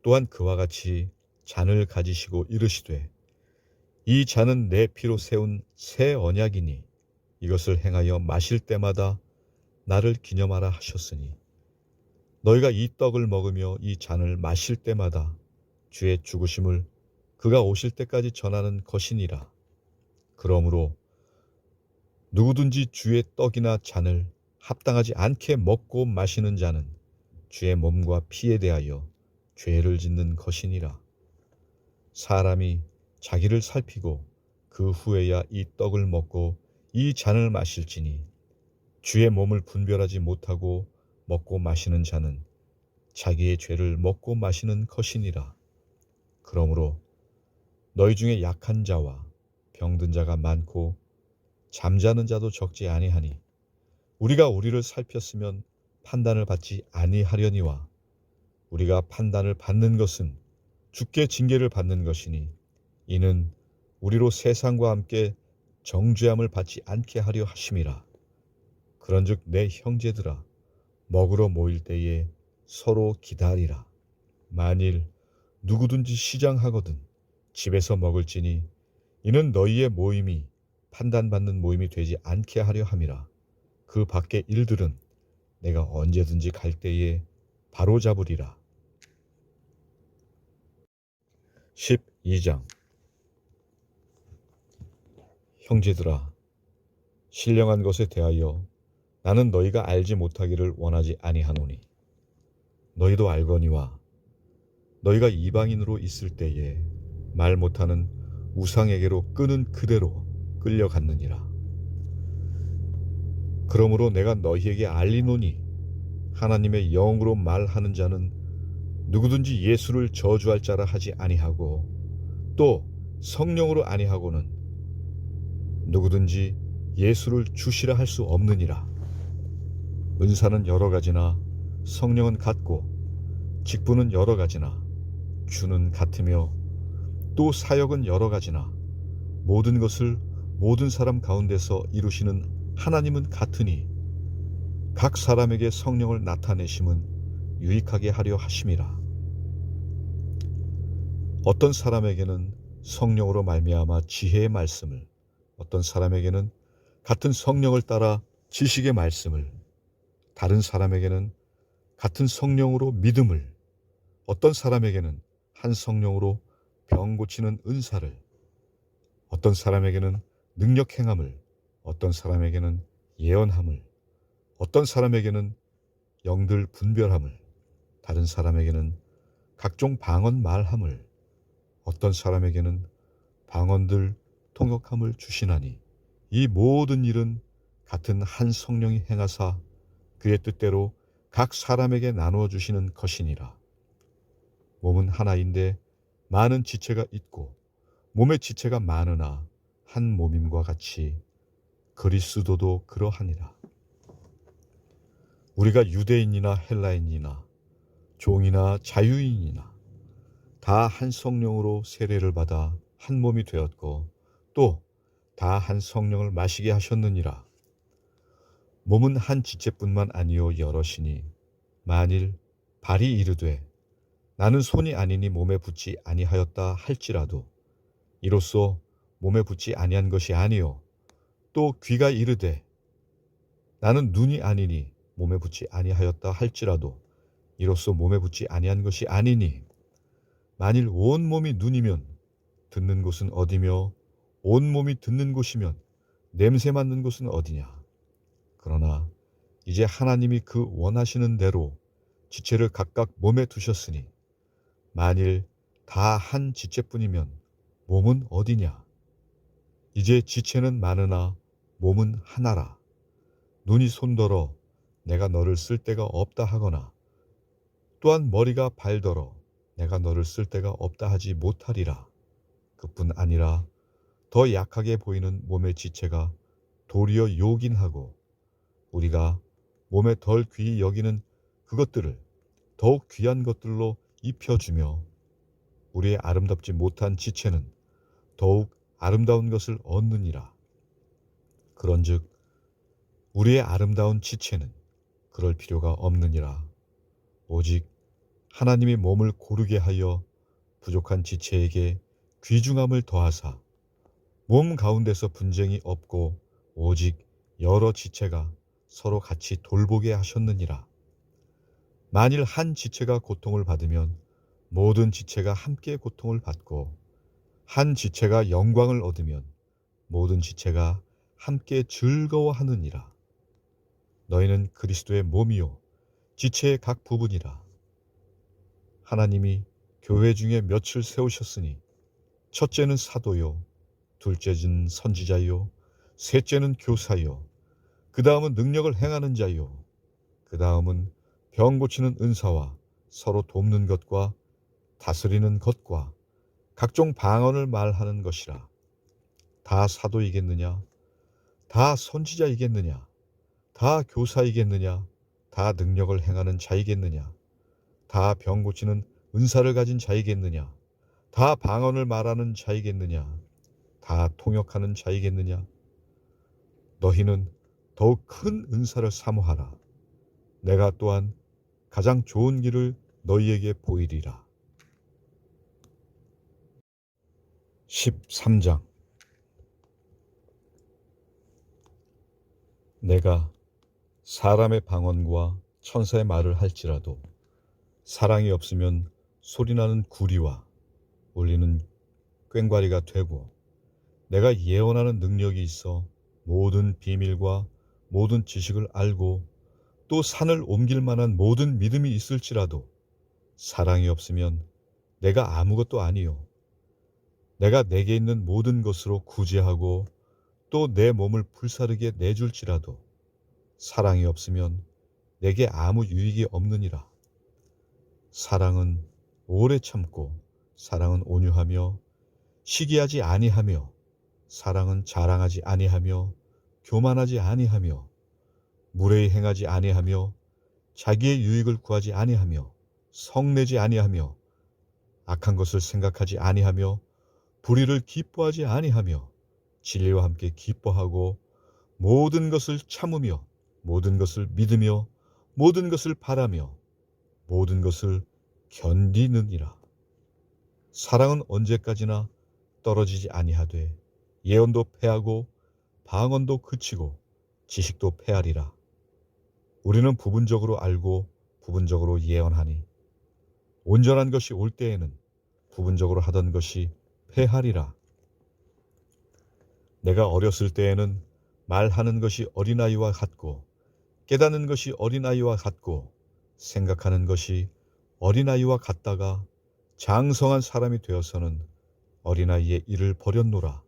또한 그와 같이 잔을 가지시고 이르시되 이 잔은 내 피로 세운 새 언약이니 이것을 행하여 마실 때마다 나를 기념하라 하셨으니 너희가 이 떡을 먹으며 이 잔을 마실 때마다 주의 죽으심을 그가 오실 때까지 전하는 것이니라. 그러므로 누구든지 주의 떡이나 잔을 합당하지 않게 먹고 마시는 자는 주의 몸과 피에 대하여 죄를 짓는 것이니라. 사람이 자기를 살피고 그 후에야 이 떡을 먹고 이 잔을 마실지니 주의 몸을 분별하지 못하고 먹고 마시는 자는 자기의 죄를 먹고 마시는 것이니라. 그러므로 너희 중에 약한 자와 병든 자가 많고 잠자는 자도 적지 아니하니 우리가 우리를 살폈으면 판단을 받지 아니하려니와 우리가 판단을 받는 것은 주께 징계를 받는 것이니 이는 우리로 세상과 함께 정죄함을 받지 않게 하려 하심이라. 그런즉 내 형제들아 먹으러 모일 때에 서로 기다리라. 만일 누구든지 시장하거든 집에서 먹을지니 이는 너희의 모임이 판단받는 모임이 되지 않게 하려 함이라. 그 밖의 일들은 내가 언제든지 갈 때에 바로잡으리라. 12장 형제들아 신령한 것에 대하여 나는 너희가 알지 못하기를 원하지 아니하노니 너희도 알거니와 너희가 이방인으로 있을 때에 말 못하는 우상에게로 끄는 그대로 끌려갔느니라. 그러므로 내가 너희에게 알리노니 하나님의 영으로 말하는 자는 누구든지 예수를 저주할 자라 하지 아니하고 또 성령으로 아니하고는 누구든지 예수를 주시라 할 수 없느니라. 은사는 여러 가지나 성령은 같고 직분은 여러 가지나 주는 같으며 또 사역은 여러 가지나 모든 것을 모든 사람 가운데서 이루시는 하나님은 같으니 각 사람에게 성령을 나타내심은 유익하게 하려 하심이라. 어떤 사람에게는 성령으로 말미암아 지혜의 말씀을, 어떤 사람에게는 같은 성령을 따라 지식의 말씀을, 다른 사람에게는 같은 성령으로 믿음을, 어떤 사람에게는 한 성령으로 병 고치는 은사를, 어떤 사람에게는 능력 행함을, 어떤 사람에게는 예언함을, 어떤 사람에게는 영들 분별함을, 다른 사람에게는 각종 방언 말함을, 어떤 사람에게는 방언들 통역함을 주시나니 이 모든 일은 같은 한 성령이 행하사 그의 뜻대로 각 사람에게 나누어 주시는 것이니라. 몸은 하나인데 많은 지체가 있고 몸의 지체가 많으나 한 몸임과 같이 그리스도도 그러하니라. 우리가 유대인이나 헬라인이나 종이나 자유인이나 다 한 성령으로 세례를 받아 한 몸이 되었고 또 다 한 성령을 마시게 하셨느니라. 몸은 한 지체뿐만 아니요 여럿이니 만일 발이 이르되 나는 손이 아니니 몸에 붙지 아니하였다 할지라도 이로써 몸에 붙지 아니한 것이 아니요 또 귀가 이르되 나는 눈이 아니니 몸에 붙지 아니하였다 할지라도 이로써 몸에 붙지 아니한 것이 아니니 만일 온 몸이 눈이면 듣는 곳은 어디며 온 몸이 듣는 곳이면 냄새 맡는 곳은 어디냐. 그러나 이제 하나님이 그 원하시는 대로 지체를 각각 몸에 두셨으니 만일 다 한 지체뿐이면 몸은 어디냐. 이제 지체는 많으나 몸은 하나라. 눈이 손더러 내가 너를 쓸 데가 없다 하거나 또한 머리가 발더러 내가 너를 쓸 데가 없다 하지 못하리라. 그뿐 아니라 더 약하게 보이는 몸의 지체가 도리어 요긴하고 우리가 몸에 덜 귀히 여기는 그것들을 더욱 귀한 것들로 입혀주며 우리의 아름답지 못한 지체는 더욱 아름다운 것을 얻느니라. 그런즉 우리의 아름다운 지체는 그럴 필요가 없느니라. 오직 하나님이 몸을 고르게 하여 부족한 지체에게 귀중함을 더하사 몸 가운데서 분쟁이 없고 오직 여러 지체가 서로 같이 돌보게 하셨느니라. 만일 한 지체가 고통을 받으면 모든 지체가 함께 고통을 받고 한 지체가 영광을 얻으면 모든 지체가 함께 즐거워하느니라. 너희는 그리스도의 몸이요 지체의 각 부분이라. 하나님이 교회 중에 몇을 세우셨으니 첫째는 사도요, 둘째는 선지자요, 셋째는 교사요, 그 다음은 능력을 행하는 자요, 그 다음은 병 고치는 은사와 서로 돕는 것과 다스리는 것과 각종 방언을 말하는 것이라. 다 사도이겠느냐? 다 선지자이겠느냐? 다 교사이겠느냐? 다 능력을 행하는 자이겠느냐? 다 병 고치는 은사를 가진 자이겠느냐? 다 방언을 말하는 자이겠느냐? 다 통역하는 자이겠느냐? 너희는 더욱 큰 은사를 사모하라. 내가 또한 가장 좋은 길을 너희에게 보이리라. 13장. 내가 사람의 방언과 천사의 말을 할지라도 사랑이 없으면 소리나는 구리와 울리는 꽹과리가 되고, 내가 예언하는 능력이 있어 모든 비밀과 모든 지식을 알고 또 산을 옮길 만한 모든 믿음이 있을지라도 사랑이 없으면 내가 아무것도 아니요. 내가 내게 있는 모든 것으로 구제하고 또 내 몸을 불사르게 내줄지라도 사랑이 없으면 내게 아무 유익이 없느니라. 사랑은 오래 참고 사랑은 온유하며 시기하지 아니하며 사랑은 자랑하지 아니하며 교만하지 아니하며 무례히 행하지 아니하며 자기의 유익을 구하지 아니하며 성내지 아니하며 악한 것을 생각하지 아니하며 불의를 기뻐하지 아니하며 진리와 함께 기뻐하고 모든 것을 참으며 모든 것을 믿으며 모든 것을 바라며 모든 것을 견디느니라. 사랑은 언제까지나 떨어지지 아니하되 예언도 패하고 방언도 그치고 지식도 패하리라. 우리는 부분적으로 알고 부분적으로 예언하니 온전한 것이 올 때에는 부분적으로 하던 것이 패하리라. 내가 어렸을 때에는 말하는 것이 어린아이와 같고 깨닫는 것이 어린아이와 같고 생각하는 것이 어린아이와 같다가 장성한 사람이 되어서는 어린아이의 일을 버렸노라.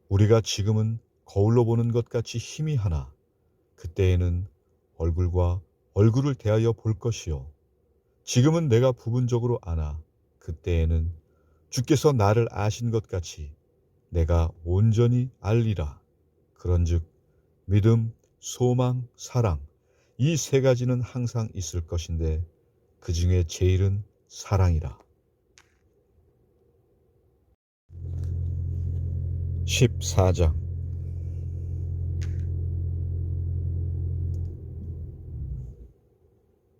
우리가 지금은 거울로 보는 것 같이 희미하나 그때에는 얼굴과 얼굴을 대하여 볼 것이요. 지금은 내가 부분적으로 아나 그때에는 주께서 나를 아신 것 같이 내가 온전히 알리라. 그런즉 믿음, 소망, 사랑 이 세 가지는 항상 있을 것인데 그 중에 제일은 사랑이라. 14장.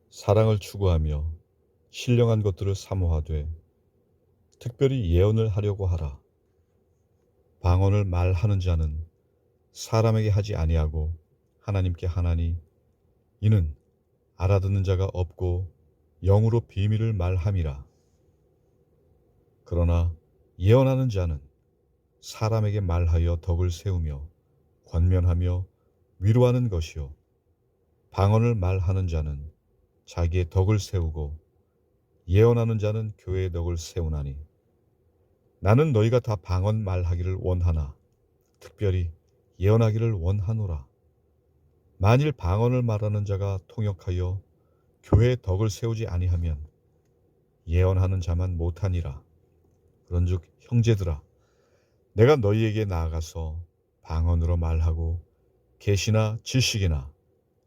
사랑을 추구하며 신령한 것들을 사모하되 특별히 예언을 하려고 하라. 방언을 말하는 자는 사람에게 하지 아니하고 하나님께 하나니 이는 알아듣는 자가 없고 영으로 비밀을 말함이라. 그러나 예언하는 자는 사람에게 말하여 덕을 세우며 권면하며 위로하는 것이요. 방언을 말하는 자는 자기의 덕을 세우고 예언하는 자는 교회의 덕을 세우나니 나는 너희가 다 방언 말하기를 원하나 특별히 예언하기를 원하노라. 만일 방언을 말하는 자가 통역하여 교회의 덕을 세우지 아니하면 예언하는 자만 못하니라. 그런즉 형제들아, 내가 너희에게 나아가서 방언으로 말하고 계시나 지식이나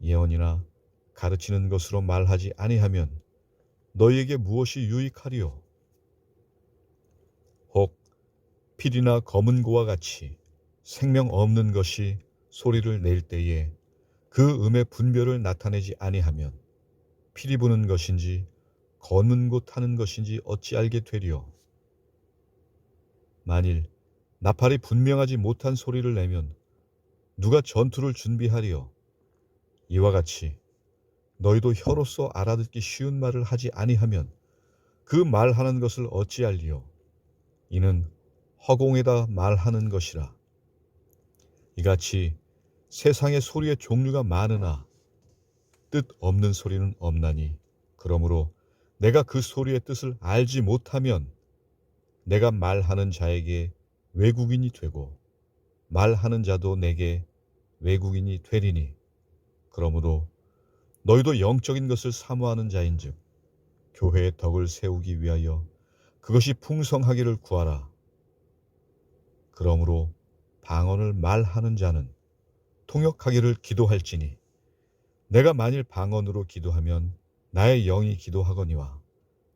예언이나 가르치는 것으로 말하지 아니하면 너희에게 무엇이 유익하리요? 필이나 검은 고와 같이 생명 없는 것이 소리를 낼 때에 그 음의 분별을 나타내지 아니하면 피리 부는 것인지 검은 고 타는 것인지 어찌 알게 되리요. 만일 나팔이 분명하지 못한 소리를 내면 누가 전투를 준비하리요. 이와 같이 너희도 혀로서 알아듣기 쉬운 말을 하지 아니하면 그 말하는 것을 어찌 알리요. 이는 허공에다 말하는 것이라. 이같이 세상의 소리의 종류가 많으나 뜻 없는 소리는 없나니 그러므로 내가 그 소리의 뜻을 알지 못하면 내가 말하는 자에게 외국인이 되고 말하는 자도 내게 외국인이 되리니 그러므로 너희도 영적인 것을 사모하는 자인즉 교회의 덕을 세우기 위하여 그것이 풍성하기를 구하라. 그러므로 방언을 말하는 자는 통역하기를 기도할지니 내가 만일 방언으로 기도하면 나의 영이 기도하거니와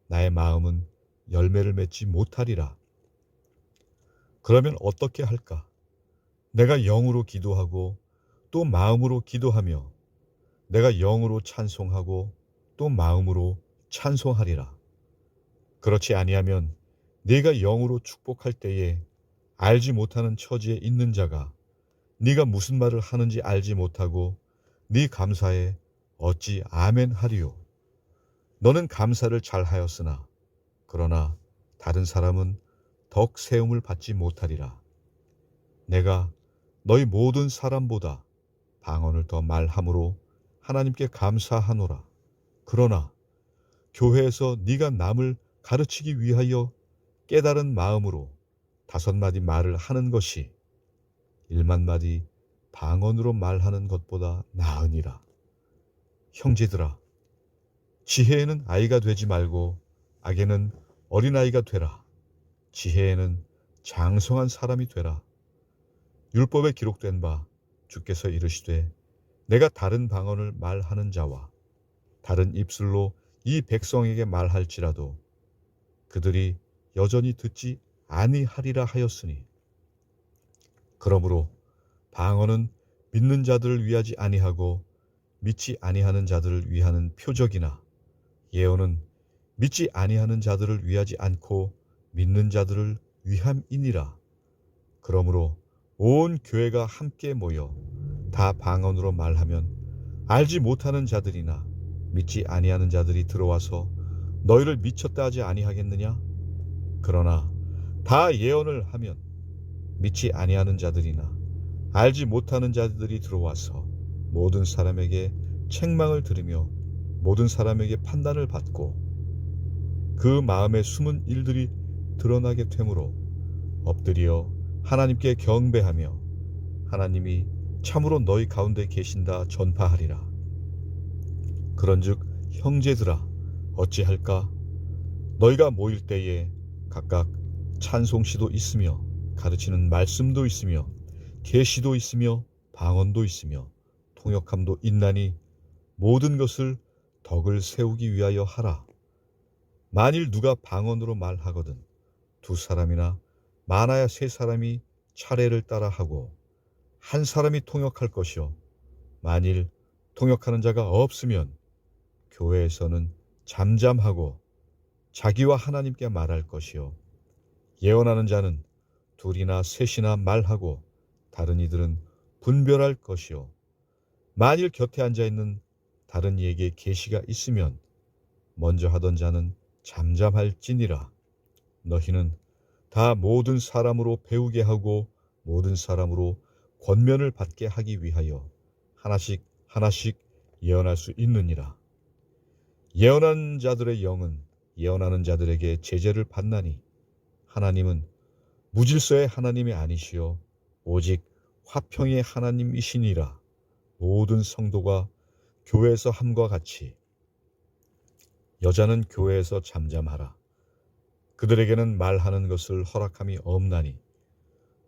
나의 마음은 열매를 맺지 못하리라. 그러면 어떻게 할까? 내가 영으로 기도하고 또 마음으로 기도하며 내가 영으로 찬송하고 또 마음으로 찬송하리라. 그렇지 아니하면 네가 영으로 축복할 때에 알지 못하는 처지에 있는 자가 네가 무슨 말을 하는지 알지 못하고 네 감사에 어찌 아멘 하리요. 너는 감사를 잘하였으나 그러나 다른 사람은 덕 세움을 받지 못하리라. 내가 너희 모든 사람보다 방언을 더 말함으로 하나님께 감사하노라. 그러나 교회에서 네가 남을 가르치기 위하여 깨달은 마음으로 5마디 말을 하는 것이 1만 마디 방언으로 말하는 것보다 나으니라. 형제들아, 지혜에는 아이가 되지 말고 악에는 어린아이가 되라. 지혜에는 장성한 사람이 되라. 율법에 기록된 바 주께서 이르시되 내가 다른 방언을 말하는 자와 다른 입술로 이 백성에게 말할지라도 그들이 여전히 듣지 아니하리라 하였으니 그러므로 방언은 믿는 자들을 위하지 아니하고 믿지 아니하는 자들을 위하는 표적이나 예언은 믿지 아니하는 자들을 위하지 않고 믿는 자들을 위함이니라. 그러므로 온 교회가 함께 모여 다 방언으로 말하면 알지 못하는 자들이나 믿지 아니하는 자들이 들어와서 너희를 미쳤다 하지 아니하겠느냐? 그러나 다 예언을 하면 믿지 아니하는 자들이나 알지 못하는 자들이 들어와서 모든 사람에게 책망을 들으며 모든 사람에게 판단을 받고 그 마음에 숨은 일들이 드러나게 되므로 엎드려 하나님께 경배하며 하나님이 참으로 너희 가운데 계신다 전파하리라. 그런즉 형제들아 어찌할까? 너희가 모일 때에 각각 찬송시도 있으며 가르치는 말씀도 있으며 계시도 있으며 방언도 있으며 통역함도 있나니 모든 것을 덕을 세우기 위하여 하라. 만일 누가 방언으로 말하거든 2사람이나 많아야 3사람이 차례를 따라 하고 한 사람이 통역할 것이요 만일 통역하는 자가 없으면 교회에서는 잠잠하고 자기와 하나님께 말할 것이요 예언하는 자는 2이나 3이나 말하고 다른 이들은 분별할 것이요 만일 곁에 앉아있는 다른 이에게 계시가 있으면 먼저 하던 자는 잠잠할지니라. 너희는 다 모든 사람으로 배우게 하고 모든 사람으로 권면을 받게 하기 위하여 하나씩 하나씩 예언할 수 있느니라. 예언하는 자들의 영은 예언하는 자들에게 제재를 받나니 하나님은 무질서의 하나님이 아니시요 오직 화평의 하나님이시니라. 모든 성도가 교회에서 함과 같이 여자는 교회에서 잠잠하라. 그들에게는 말하는 것을 허락함이 없나니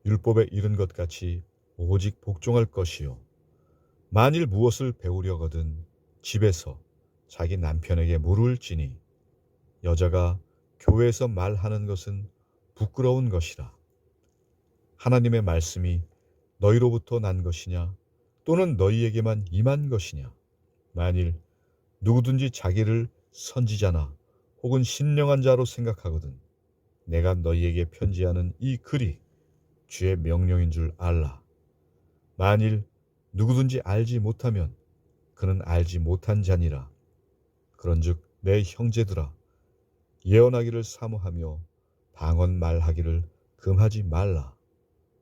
율법에 이른 것 같이 오직 복종할 것이요 만일 무엇을 배우려거든 집에서 자기 남편에게 물을지니 여자가 교회에서 말하는 것은 부끄러운 것이라. 하나님의 말씀이 너희로부터 난 것이냐 또는 너희에게만 임한 것이냐. 만일 누구든지 자기를 선지자나 혹은 신령한 자로 생각하거든 내가 너희에게 편지하는 이 글이 주의 명령인 줄 알라. 만일 누구든지 알지 못하면 그는 알지 못한 자니라. 그런즉 내 형제들아 예언하기를 사모하며 방언 말하기를 금하지 말라.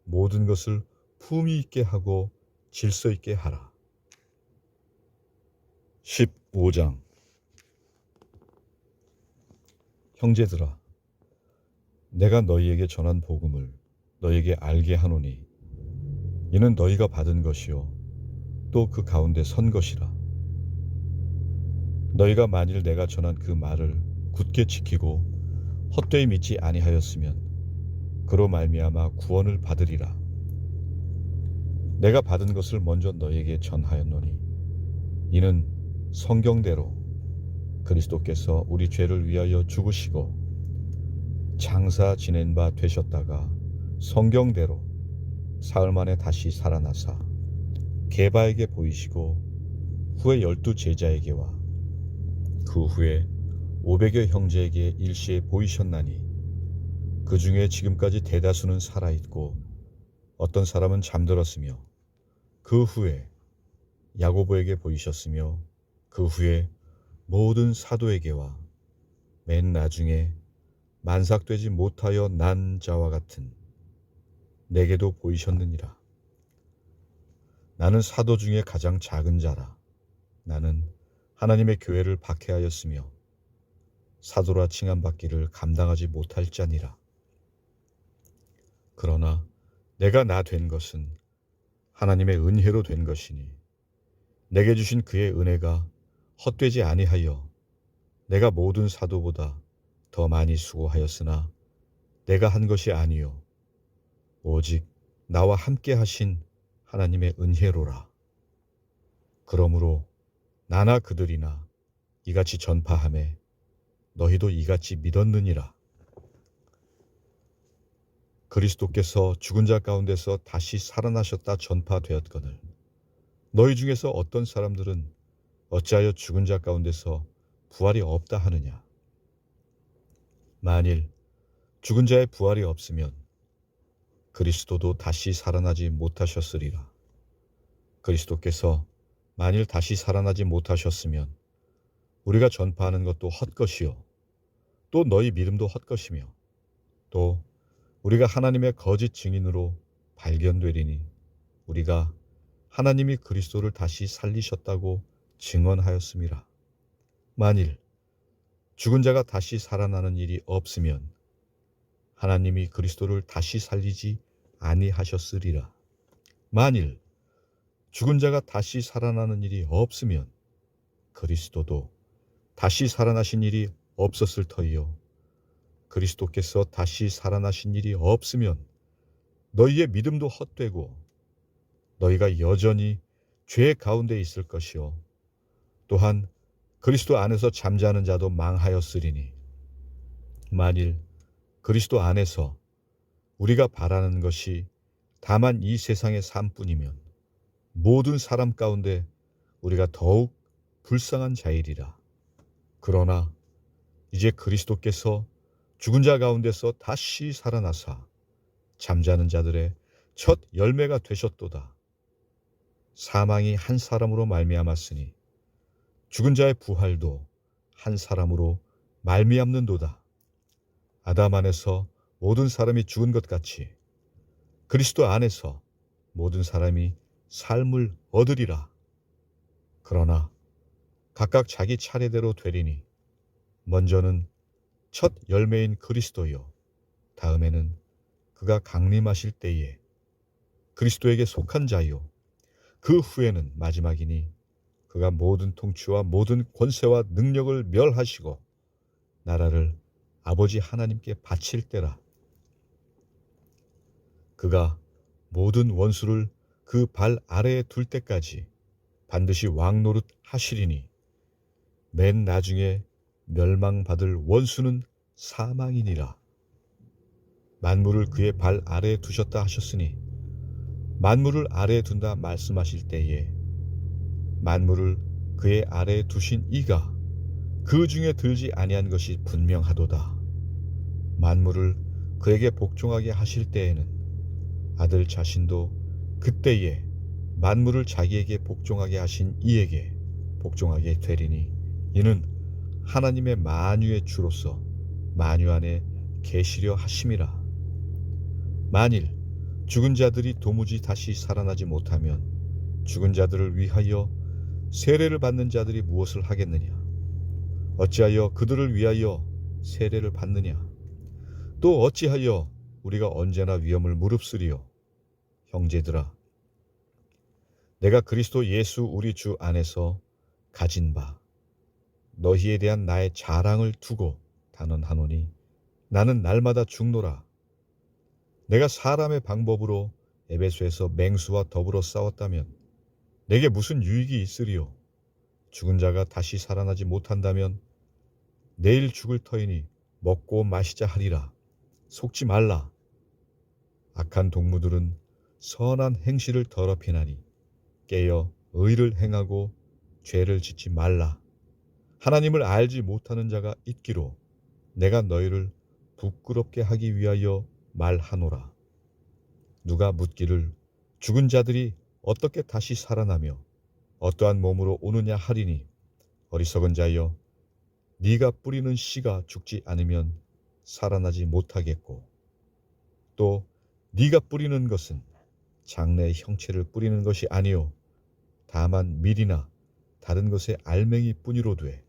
모든 것을 품위 있게 하고 질서 있게 하라. 15장. 형제들아 내가 너희에게 전한 복음을 너희에게 알게 하노니 이는 너희가 받은 것이요 또 그 가운데 선 것이라. 너희가 만일 내가 전한 그 말을 굳게 지키고 헛되이 믿지 아니하였으면 그로 말미암아 구원을 받으리라. 내가 받은 것을 먼저 너희에게 전하였노니 이는 성경대로 그리스도께서 우리 죄를 위하여 죽으시고 장사 지낸 바 되셨다가 성경대로 사흘 만에 다시 살아나사 게바에게 보이시고 후에 12 제자에게와 그 후에 500여 형제에게 일시에 보이셨나니 그 중에 지금까지 대다수는 살아있고 어떤 사람은 잠들었으며 그 후에 야고보에게 보이셨으며 그 후에 모든 사도에게와 맨 나중에 만삭되지 못하여 난 자와 같은 내게도 보이셨느니라. 나는 사도 중에 가장 작은 자라. 나는 하나님의 교회를 박해하였으며 사도라 칭함받기를 감당하지 못할 자니라. 그러나 내가 나 된 것은 하나님의 은혜로 된 것이니 내게 주신 그의 은혜가 헛되지 아니하여 내가 모든 사도보다 더 많이 수고하였으나 내가 한 것이 아니요 오직 나와 함께 하신 하나님의 은혜로라. 그러므로 나나 그들이나 이같이 전파하매 너희도 이같이 믿었느니라. 그리스도께서 죽은 자 가운데서 다시 살아나셨다 전파되었거늘 너희 중에서 어떤 사람들은 어찌하여 죽은 자 가운데서 부활이 없다 하느냐. 만일 죽은 자의 부활이 없으면 그리스도도 다시 살아나지 못하셨으리라. 그리스도께서 만일 다시 살아나지 못하셨으면 우리가 전파하는 것도 헛것이요 또 너희 믿음도 헛것이며 또 우리가 하나님의 거짓 증인으로 발견되리니 우리가 하나님이 그리스도를 다시 살리셨다고 증언하였음이라. 만일 죽은 자가 다시 살아나는 일이 없으면 하나님이 그리스도를 다시 살리지 아니하셨으리라. 만일 죽은 자가 다시 살아나는 일이 없으면 그리스도도 다시 살아나신 일이 없었을 터이요 그리스도께서 다시 살아나신 일이 없으면 너희의 믿음도 헛되고 너희가 여전히 죄 가운데 있을 것이요 또한 그리스도 안에서 잠자는 자도 망하였으리니 만일 그리스도 안에서 우리가 바라는 것이 다만 이 세상의 삶뿐이면 모든 사람 가운데 우리가 더욱 불쌍한 자이리라. 그러나 이제 그리스도께서 죽은 자 가운데서 다시 살아나사 잠자는 자들의 첫 열매가 되셨도다. 사망이 한 사람으로 말미암았으니 죽은 자의 부활도 한 사람으로 말미암는도다. 아담 안에서 모든 사람이 죽은 것 같이 그리스도 안에서 모든 사람이 삶을 얻으리라. 그러나 각각 자기 차례대로 되리니 먼저는 첫 열매인 그리스도요 다음에는 그가 강림하실 때에 그리스도에게 속한 자요 그 후에는 마지막이니 그가 모든 통치와 모든 권세와 능력을 멸하시고 나라를 아버지 하나님께 바칠 때라. 그가 모든 원수를 그 발 아래에 둘 때까지 반드시 왕노릇 하시리니 맨 나중에 멸망받을 원수는 사망이니라. 만물을 그의 발 아래에 두셨다 하셨으니 만물을 아래에 둔다 말씀하실 때에 만물을 그의 아래에 두신 이가 그 중에 들지 아니한 것이 분명하도다. 만물을 그에게 복종하게 하실 때에는 아들 자신도 그때에 만물을 자기에게 복종하게 하신 이에게 복종하게 되리니 이는 하나님의 만유의 주로서 만유 안에 계시려 하심이라. 만일 죽은 자들이 도무지 다시 살아나지 못하면 죽은 자들을 위하여 세례를 받는 자들이 무엇을 하겠느냐? 어찌하여 그들을 위하여 세례를 받느냐? 또 어찌하여 우리가 언제나 위험을 무릅쓰리요? 형제들아, 내가 그리스도 예수 우리 주 안에서 가진 바 너희에 대한 나의 자랑을 두고 단언하노니 나는 날마다 죽노라. 내가 사람의 방법으로 에베소에서 맹수와 더불어 싸웠다면 내게 무슨 유익이 있으리요? 죽은 자가 다시 살아나지 못한다면 내일 죽을 터이니 먹고 마시자 하리라. 속지 말라. 악한 동무들은 선한 행실을 더럽히나니 깨어 의를 행하고 죄를 짓지 말라. 하나님을 알지 못하는 자가 있기로 내가 너희를 부끄럽게 하기 위하여 말하노라. 누가 묻기를 죽은 자들이 어떻게 다시 살아나며 어떠한 몸으로 오느냐 하리니 어리석은 자여 네가 뿌리는 씨가 죽지 않으면 살아나지 못하겠고 또 네가 뿌리는 것은 장래의 형체를 뿌리는 것이 아니요 다만 밀이나 다른 것의 알맹이 뿐이로되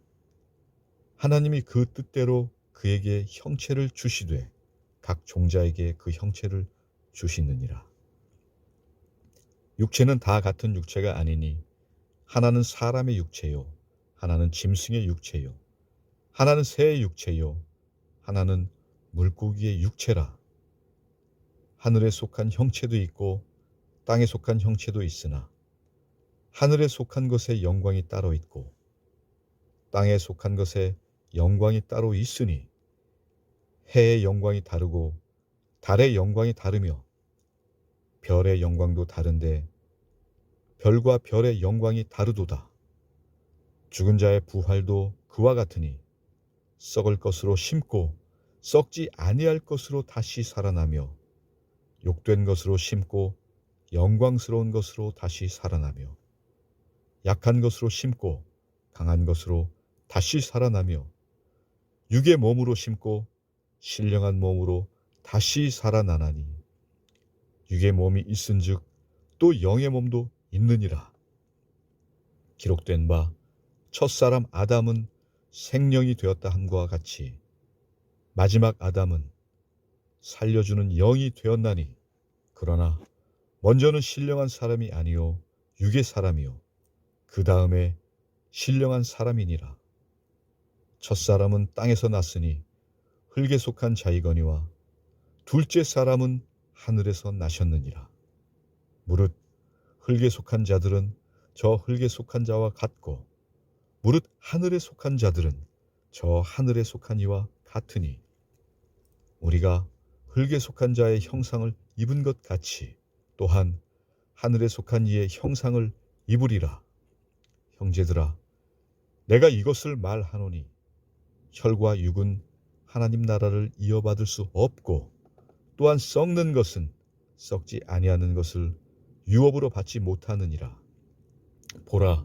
하나님이 그 뜻대로 그에게 형체를 주시되 각 종자에게 그 형체를 주시느니라. 육체는 다 같은 육체가 아니니 하나는 사람의 육체요 하나는 짐승의 육체요 하나는 새의 육체요 하나는 물고기의 육체라. 하늘에 속한 형체도 있고 땅에 속한 형체도 있으나 하늘에 속한 것의 영광이 따로 있고 땅에 속한 것의 영광이 따로 있으니 해의 영광이 다르고 달의 영광이 다르며 별의 영광도 다른데 별과 별의 영광이 다르도다. 죽은 자의 부활도 그와 같으니 썩을 것으로 심고 썩지 아니할 것으로 다시 살아나며 욕된 것으로 심고 영광스러운 것으로 다시 살아나며 약한 것으로 심고 강한 것으로 다시 살아나며 육의 몸으로 심고 신령한 몸으로 다시 살아나나니 육의 몸이 있은즉 또 영의 몸도 있느니라. 기록된 바 첫사람 아담은 생령이 되었다 함과 같이 마지막 아담은 살려주는 영이 되었나니 그러나 먼저는 신령한 사람이 아니요 육의 사람이요 그 다음에 신령한 사람이니라. 첫사람은 땅에서 났으니 흙에 속한 자이거니와 둘째 사람은 하늘에서 나셨느니라. 무릇 흙에 속한 자들은 저 흙에 속한 자와 같고 무릇 하늘에 속한 자들은 저 하늘에 속한 이와 같으니 우리가 흙에 속한 자의 형상을 입은 것 같이 또한 하늘에 속한 이의 형상을 입으리라. 형제들아, 내가 이것을 말하노니 혈과 육은 하나님 나라를 이어받을 수 없고 또한 썩는 것은 썩지 아니하는 것을 유업으로 받지 못하느니라. 보라,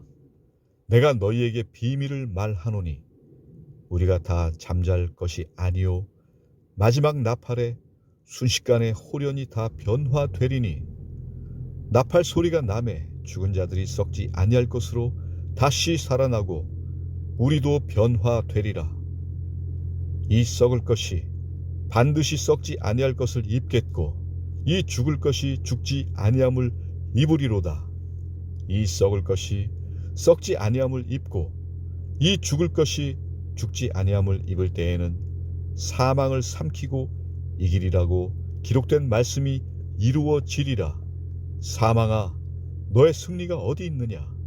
내가 너희에게 비밀을 말하노니 우리가 다 잠잘 것이 아니요 마지막 나팔에 순식간에 홀연히 다 변화되리니 나팔 소리가 나매 죽은 자들이 썩지 아니할 것으로 다시 살아나고 우리도 변화되리라. 이 썩을 것이 반드시 썩지 아니할 것을 입겠고 이 죽을 것이 죽지 아니함을 입으리로다. 이 썩을 것이 썩지 아니함을 입고 이 죽을 것이 죽지 아니함을 입을 때에는 사망을 삼키고 이기리라고 기록된 말씀이 이루어지리라. 사망아, 너의 승리가 어디 있느냐?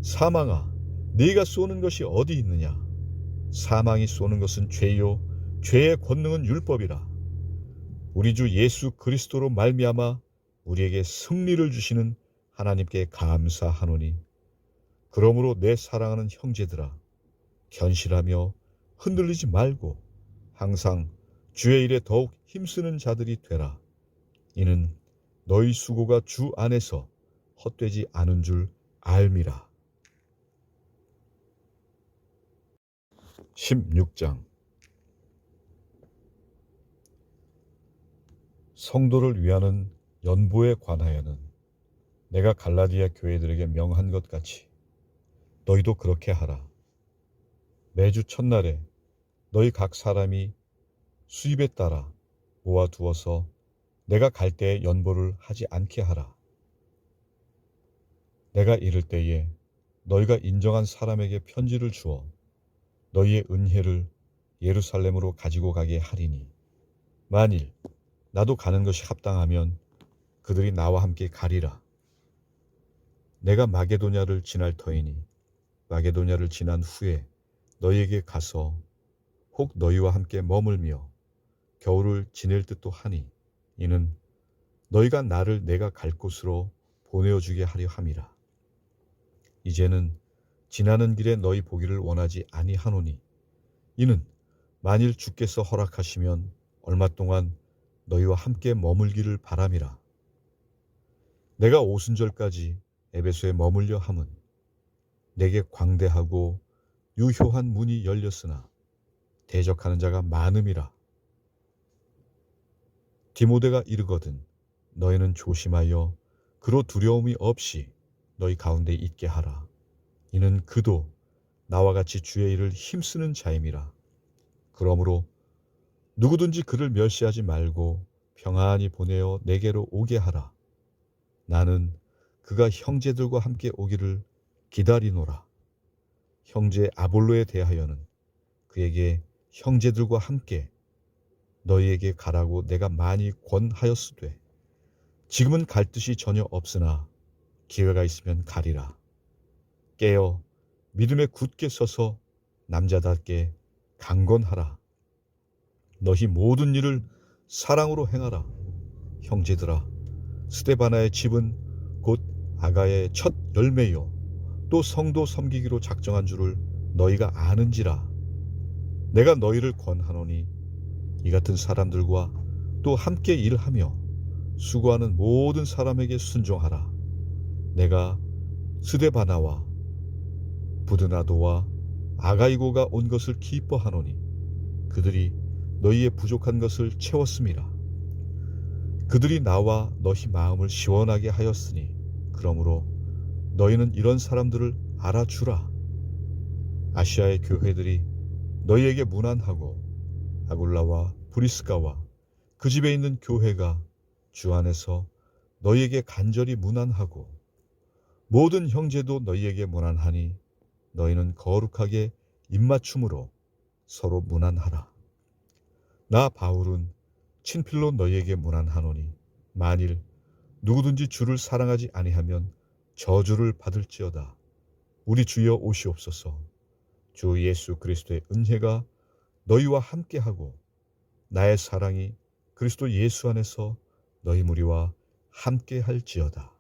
사망아, 네가 쏘는 것이 어디 있느냐? 사망이 쏘는 것은 죄요, 죄의 권능은 율법이라. 우리 주 예수 그리스도로 말미암아 우리에게 승리를 주시는 하나님께 감사하노니, 그러므로 내 사랑하는 형제들아, 견실하며 흔들리지 말고 항상 주의 일에 더욱 힘쓰는 자들이 되라. 이는 너희 수고가 주 안에서 헛되지 않은 줄 알미라. 16장. 성도를 위하는 연보에 관하여는 내가 갈라디아 교회들에게 명한 것 같이 너희도 그렇게 하라. 매주 첫날에 너희 각 사람이 수입에 따라 모아두어서 내가 갈 때에 연보를 하지 않게 하라. 내가 이를 때에 너희가 인정한 사람에게 편지를 주어 너희의 은혜를 예루살렘으로 가지고 가게 하리니, 만일 나도 가는 것이 합당하면 그들이 나와 함께 가리라. 내가 마게도냐를 지날 터이니 마게도냐를 지난 후에 너희에게 가서 혹 너희와 함께 머물며 겨울을 지낼 듯도 하니, 이는 너희가 나를 내가 갈 곳으로 보내어주게 하려 함이라. 이제는 지나는 길에 너희 보기를 원하지 아니하노니, 이는 만일 주께서 허락하시면 얼마 동안 너희와 함께 머물기를 바람이라. 내가 오순절까지 에베소에 머물려 함은 내게 광대하고 유효한 문이 열렸으나 대적하는 자가 많음이라. 디모데가 이르거든 너희는 조심하여 그로 두려움이 없이 너희 가운데 있게 하라. 이는 그도 나와 같이 주의 일을 힘쓰는 자임이라. 그러므로 누구든지 그를 멸시하지 말고 평안히 보내어 내게로 오게 하라. 나는 그가 형제들과 함께 오기를 기다리노라. 형제 아볼로에 대하여는 그에게 형제들과 함께 너희에게 가라고 내가 많이 권하였으되 지금은 갈 뜻이 전혀 없으나 기회가 있으면 가리라. 깨어 믿음에 굳게 서서 남자답게 강건하라. 너희 모든 일을 사랑으로 행하라. 형제들아, 스데바나의 집은 곧 아가의 첫 열매요 또 성도 섬기기로 작정한 줄을 너희가 아는지라. 내가 너희를 권하노니 이 같은 사람들과 또 함께 일하며 수고하는 모든 사람에게 순종하라. 내가 스데바나와 부드나도와 아가이고가 온 것을 기뻐하노니 그들이 너희의 부족한 것을 채웠음이라. 그들이 나와 너희 마음을 시원하게 하였으니 그러므로 너희는 이런 사람들을 알아주라. 아시아의 교회들이 너희에게 문안하고 아굴라와 브리스가와 그 집에 있는 교회가 주 안에서 너희에게 간절히 문안하고 모든 형제도 너희에게 문안하니 너희는 거룩하게 입맞춤으로 서로 문안하라. 나 바울은 친필로 너희에게 문안하노니 만일 누구든지 주를 사랑하지 아니하면 저주를 받을지어다. 우리 주여 오시옵소서. 주 예수 그리스도의 은혜가 너희와 함께하고 나의 사랑이 그리스도 예수 안에서 너희 무리와 함께할지어다.